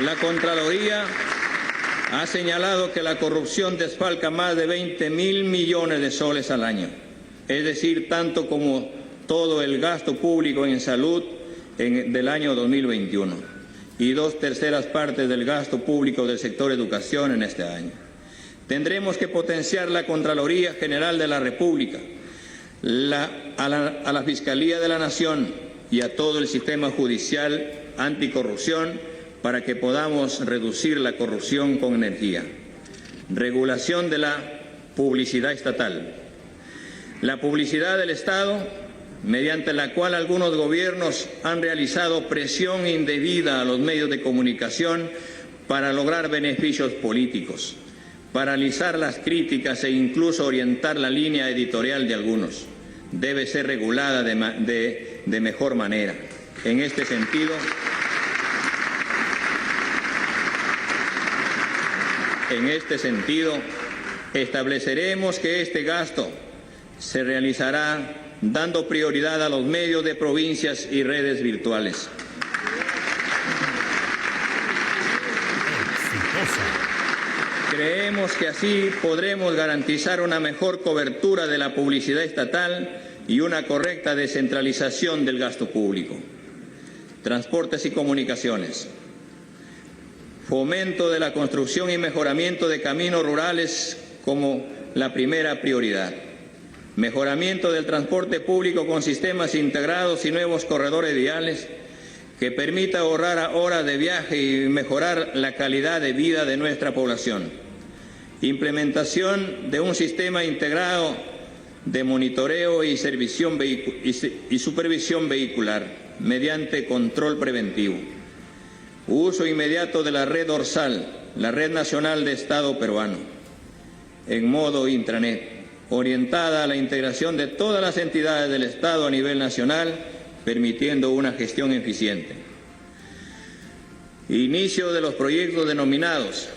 La Contraloría ha señalado que la corrupción desfalca más de 20.000 millones de soles al año, es decir, tanto como todo el gasto público en salud del año 2021. Y 2/3 partes del gasto público del sector educación en este año. Tendremos que potenciar la Contraloría General de la República, a la Fiscalía de la Nación y a todo el sistema judicial anticorrupción para que podamos reducir la corrupción con energía. Regulación de la publicidad estatal. La publicidad del Estado, mediante la cual algunos gobiernos han realizado presión indebida a los medios de comunicación para lograr beneficios políticos, paralizar las críticas e incluso orientar la línea editorial de algunos, debe ser regulada de mejor manera. En este sentido, En este sentido, estableceremos que este gasto se realizará dando prioridad a los medios de provincias y redes virtuales. Creemos que así podremos garantizar una mejor cobertura de la publicidad estatal y una correcta descentralización del gasto público. Transportes y comunicaciones. Fomento de la construcción y mejoramiento de caminos rurales como la primera prioridad. Mejoramiento del transporte público con sistemas integrados y nuevos corredores viales que permita ahorrar horas de viaje y mejorar la calidad de vida de nuestra población. Implementación de un sistema integrado de monitoreo y supervisión vehicular mediante control preventivo. Uso inmediato de la red dorsal, la red nacional de Estado peruano, en modo intranet, orientada a la integración de todas las entidades del Estado a nivel nacional, permitiendo una gestión eficiente. Inicio de los proyectos denominados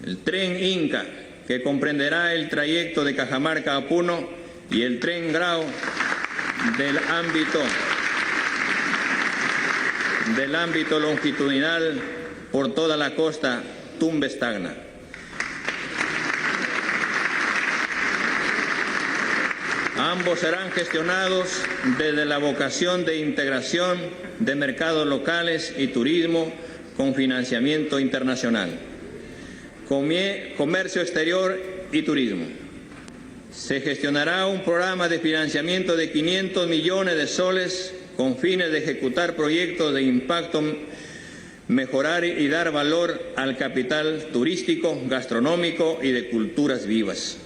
el Tren Inca, que comprenderá el trayecto de Cajamarca a Puno, y el Tren Grau del ámbito longitudinal por toda la costa Tumbes-Tacna. Ambos serán gestionados desde la vocación de integración de mercados locales y turismo con financiamiento internacional. Comercio exterior y turismo. Se gestionará un programa de financiamiento de 500 millones de soles con fines de ejecutar proyectos de impacto, mejorar y dar valor al capital turístico, gastronómico y de culturas vivas.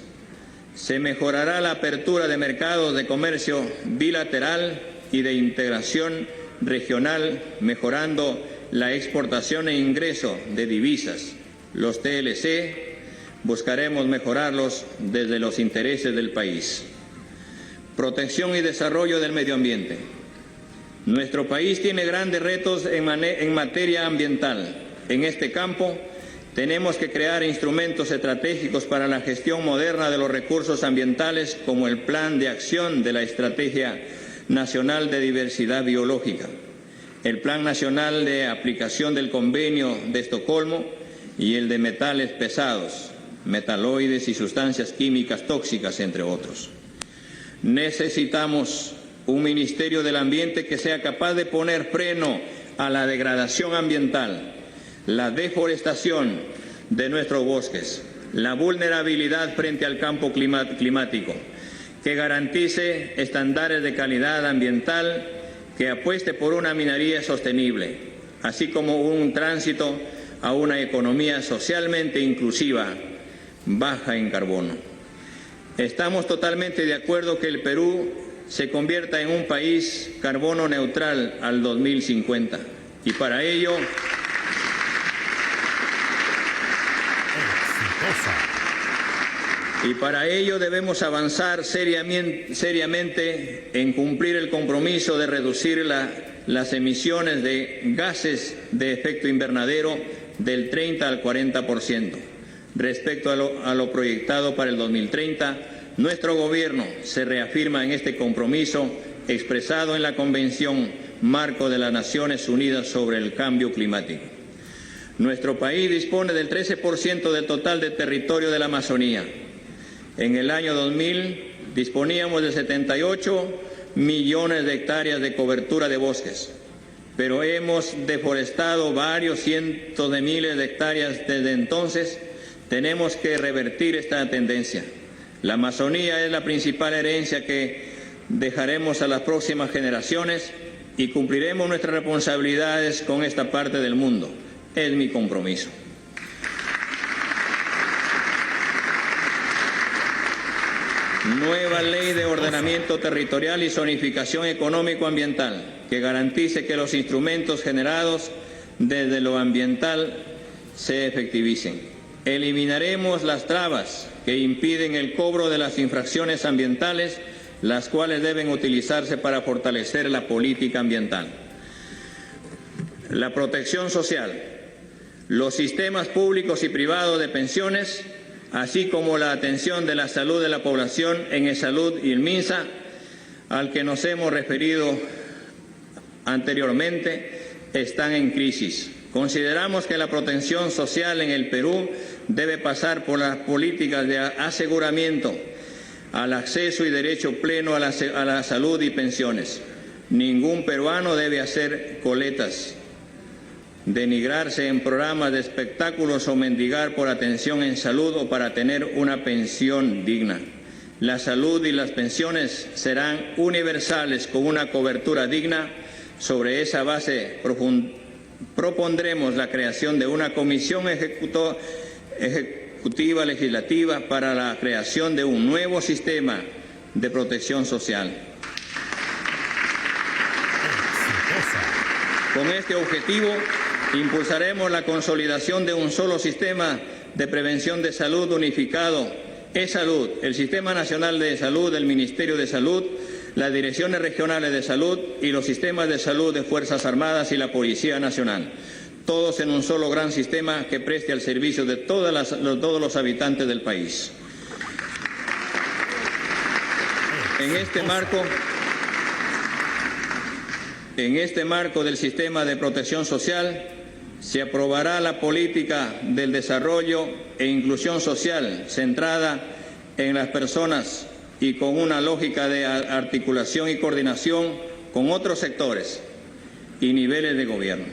Se mejorará la apertura de mercados de comercio bilateral y de integración regional, mejorando la exportación e ingreso de divisas. Los TLC buscaremos mejorarlos desde los intereses del país. Protección y desarrollo del medio ambiente. Nuestro país tiene grandes retos en materia ambiental. En este campo tenemos que crear instrumentos estratégicos para la gestión moderna de los recursos ambientales, como el Plan de Acción de la Estrategia Nacional de Diversidad Biológica, el Plan Nacional de Aplicación del Convenio de Estocolmo y el de metales pesados, metaloides y sustancias químicas tóxicas, entre otros. Necesitamos un Ministerio del Ambiente que sea capaz de poner freno a la degradación ambiental, la deforestación de nuestros bosques, la vulnerabilidad frente al cambio climático, que garantice estándares de calidad ambiental, que apueste por una minería sostenible, así como un tránsito a una economía socialmente inclusiva, baja en carbono. Estamos totalmente de acuerdo que el Perú se convierta en un país carbono neutral al 2050 y para ello debemos avanzar seriamente en cumplir el compromiso de reducir las emisiones de gases de efecto invernadero del 30 al 40%. Respecto a lo proyectado para el 2030, nuestro gobierno se reafirma en este compromiso expresado en la Convención Marco de las Naciones Unidas sobre el Cambio Climático. Nuestro país dispone del 13% del total de territorio de la Amazonía. En el año 2000 disponíamos de 78 millones de hectáreas de cobertura de bosques, pero hemos deforestado varios cientos de miles de hectáreas desde entonces. Tenemos que revertir esta tendencia. La Amazonía es la principal herencia que dejaremos a las próximas generaciones y cumpliremos nuestras responsabilidades con esta parte del mundo. Es mi compromiso. Nueva ley de ordenamiento territorial y zonificación económico-ambiental que garantice que los instrumentos generados desde lo ambiental se efectivicen. Eliminaremos las trabas que impiden el cobro de las infracciones ambientales, las cuales deben utilizarse para fortalecer la política ambiental. La protección social. los sistemas públicos y privados de pensiones, así como la atención de la salud de la población en ESalud y el MINSA, al que nos hemos referido anteriormente, están en crisis. Consideramos que la protección social en el Perú debe pasar por las políticas de aseguramiento al acceso y derecho pleno a la salud y pensiones. Ningún peruano debe hacer coletas, denigrarse en programas de espectáculos o mendigar por atención en salud o para tener una pensión digna. La salud y las pensiones serán universales con una cobertura digna. Sobre esa base propondremos la creación de una comisión ejecutiva legislativa para la creación de un nuevo sistema de protección social. Con este objetivo, impulsaremos la consolidación de un solo sistema de prevención de salud unificado, ESalud, el Sistema Nacional de Salud del Ministerio de Salud, las direcciones regionales de salud y los sistemas de salud de Fuerzas Armadas y la Policía Nacional, todos en un solo gran sistema que preste al servicio de todos los habitantes del país. En este marco del sistema de protección social, se aprobará la política del desarrollo e inclusión social centrada en las personas y con una lógica de articulación y coordinación con otros sectores y niveles de gobierno.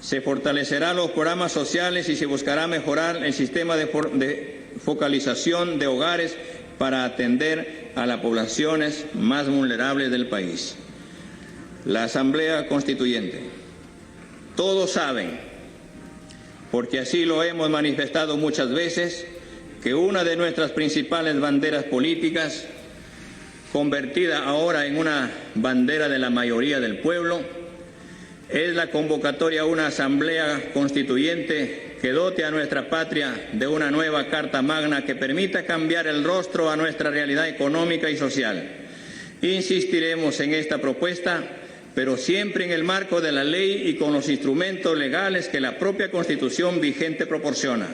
Se fortalecerán los programas sociales y se buscará mejorar el sistema de focalización de hogares para atender a las poblaciones más vulnerables del país. La Asamblea Constituyente. Todos saben, porque así lo hemos manifestado muchas veces, que una de nuestras principales banderas políticas, convertida ahora en una bandera de la mayoría del pueblo, es la convocatoria a una asamblea constituyente que dote a nuestra patria de una nueva Carta Magna que permita cambiar el rostro a nuestra realidad económica y social. Insistiremos en esta propuesta, pero siempre en el marco de la ley y con los instrumentos legales que la propia Constitución vigente proporciona.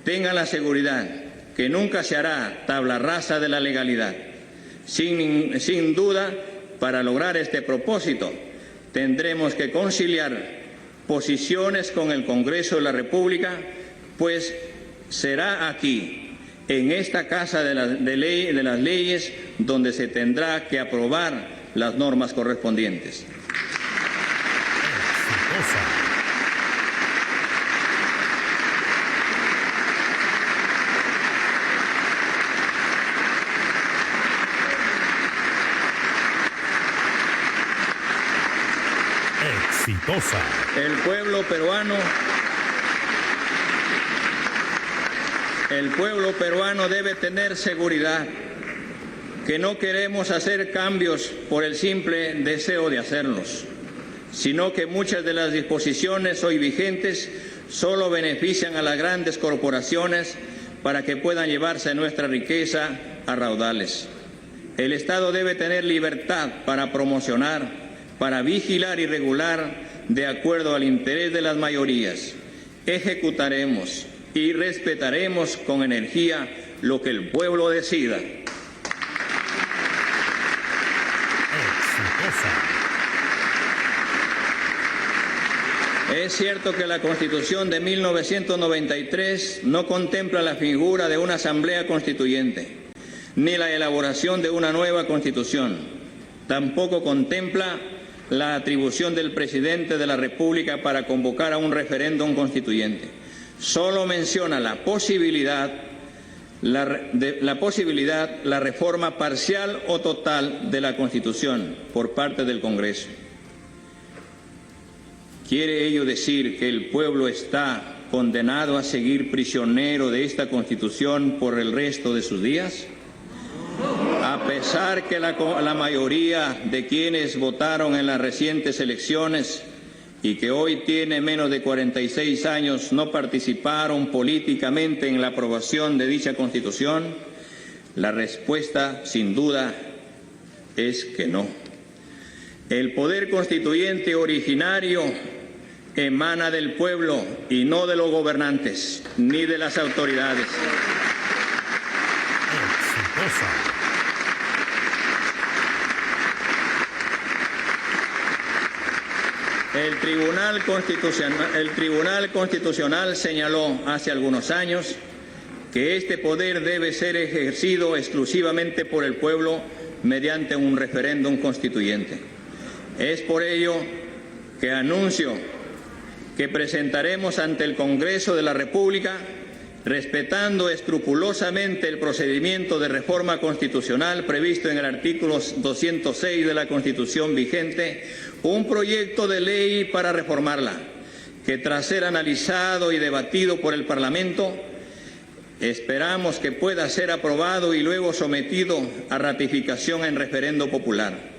Tengan la seguridad que nunca se hará tabla rasa de la legalidad. Sin duda, para lograr este propósito, tendremos que conciliar posiciones con el Congreso de la República, pues será aquí, en esta Casa de las Leyes, donde se tendrá que aprobar las normas correspondientes. Exitosa. El pueblo peruano debe tener seguridad que no queremos hacer cambios por el simple deseo de hacerlos, sino que muchas de las disposiciones hoy vigentes solo benefician a las grandes corporaciones para que puedan llevarse nuestra riqueza a raudales. El Estado debe tener libertad para promocionar, para vigilar y regular de acuerdo al interés de las mayorías. Ejecutaremos y respetaremos con energía lo que el pueblo decida. Es cierto que la Constitución de 1993 no contempla la figura de una asamblea constituyente, ni la elaboración de una nueva Constitución. Tampoco contempla la atribución del presidente de la República para convocar a un referéndum constituyente. Solo menciona la posibilidad, la reforma parcial o total de la Constitución por parte del Congreso. ¿Quiere ello decir que el pueblo está condenado a seguir prisionero de esta Constitución por el resto de sus días? A pesar que la mayoría de quienes votaron en las recientes elecciones y que hoy tiene menos de 46 años no participaron políticamente en la aprobación de dicha Constitución, la respuesta sin duda es que no. El poder constituyente originario emana del pueblo y no de los gobernantes ni de las autoridades. Exitosa. El Tribunal Constitucional señaló hace algunos años que este poder debe ser ejercido exclusivamente por el pueblo mediante un referéndum constituyente. Es por ello que anuncio que presentaremos ante el Congreso de la República, respetando escrupulosamente el procedimiento de reforma constitucional previsto en el artículo 206 de la Constitución vigente, un proyecto de ley para reformarla, que tras ser analizado y debatido por el Parlamento, esperamos que pueda ser aprobado y luego sometido a ratificación en referendo popular.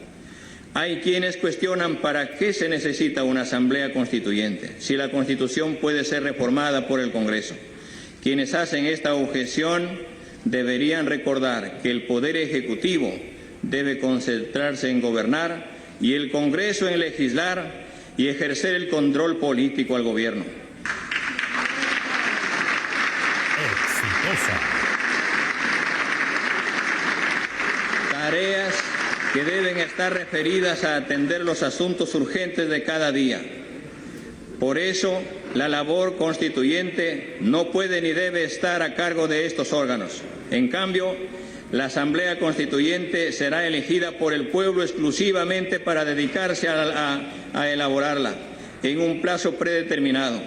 Hay quienes cuestionan para qué se necesita una asamblea constituyente, si la Constitución puede ser reformada por el Congreso. Quienes hacen esta objeción deberían recordar que el Poder Ejecutivo debe concentrarse en gobernar y el Congreso en legislar y ejercer el control político al gobierno. Exitosa. Tareas que deben estar referidas a atender los asuntos urgentes de cada día. Por eso, la labor constituyente no puede ni debe estar a cargo de estos órganos. En cambio, la Asamblea Constituyente será elegida por el pueblo exclusivamente para dedicarse a elaborarla en un plazo predeterminado.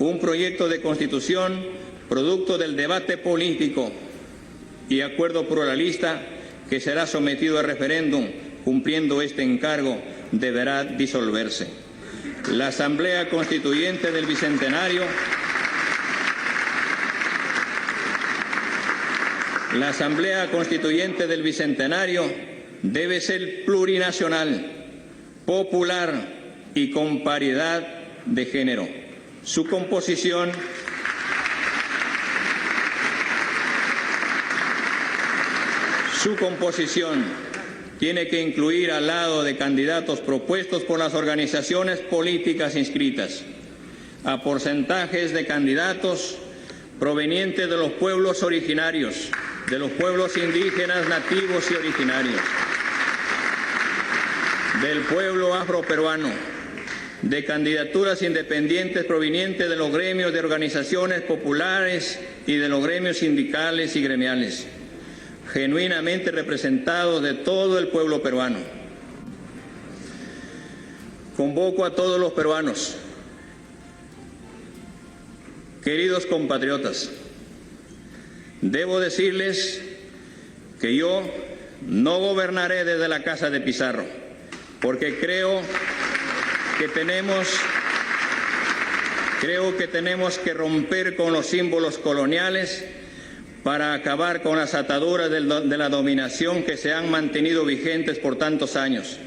Un proyecto de Constitución producto del debate político y acuerdo pluralista que será sometido a referéndum, cumpliendo este encargo, deberá disolverse. La Asamblea Constituyente del Bicentenario debe ser plurinacional, popular y con paridad de género. Su composición tiene que incluir al lado de candidatos propuestos por las organizaciones políticas inscritas, a porcentajes de candidatos provenientes de los pueblos originarios, de los pueblos indígenas, nativos y originarios, del pueblo afroperuano, de candidaturas independientes provenientes de los gremios de organizaciones populares y de los gremios sindicales y gremiales, genuinamente representados de todo el pueblo peruano. Convoco a todos los peruanos, queridos compatriotas, debo decirles que yo no gobernaré desde la casa de Pizarro, porque creo que tenemos que romper con los símbolos coloniales para acabar con las ataduras de la dominación que se han mantenido vigentes por tantos años.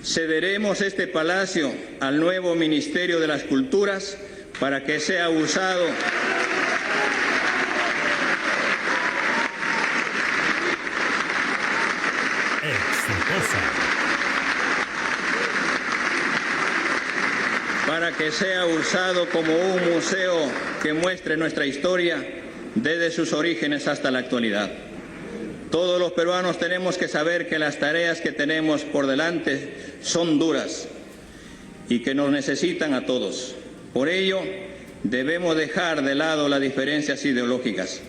Cederemos este palacio al nuevo Ministerio de las Culturas para que sea usado como un museo que muestre nuestra historia desde sus orígenes hasta la actualidad. Todos los peruanos tenemos que saber que las tareas que tenemos por delante son duras y que nos necesitan a todos. Por ello, debemos dejar de lado las diferencias ideológicas,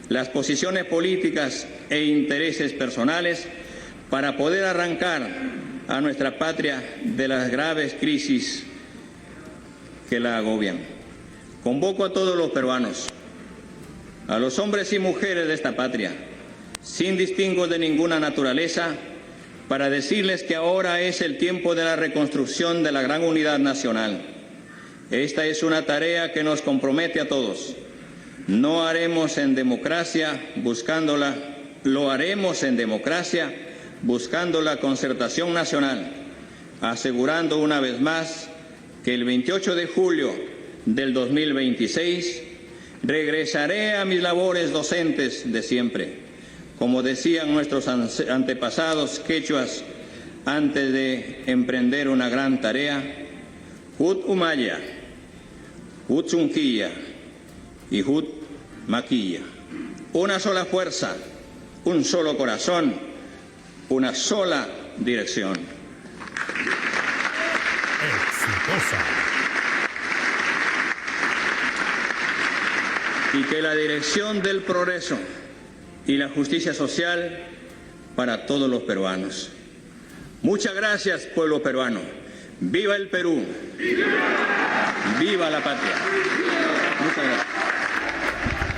las posiciones políticas e intereses personales para poder arrancar a nuestra patria de las graves crisis que la agobian. Convoco a todos los peruanos, a los hombres y mujeres de esta patria, sin distingo de ninguna naturaleza, para decirles que ahora es el tiempo de la reconstrucción de la gran unidad nacional. Esta es una tarea que nos compromete a todos. Lo haremos en democracia buscando la concertación nacional, asegurando una vez más que el 28 de julio del 2026 regresaré a mis labores docentes de siempre. Como decían nuestros antepasados quechuas antes de emprender una gran tarea, Hut Umaya, Utsunquilla y Hut Maquilla. Una sola fuerza, un solo corazón, una sola dirección. Exitosa. Y que la dirección del progreso y la justicia social para todos los peruanos. Muchas gracias, pueblo peruano. ¡Viva el Perú! ¡Viva la patria! Muchas gracias.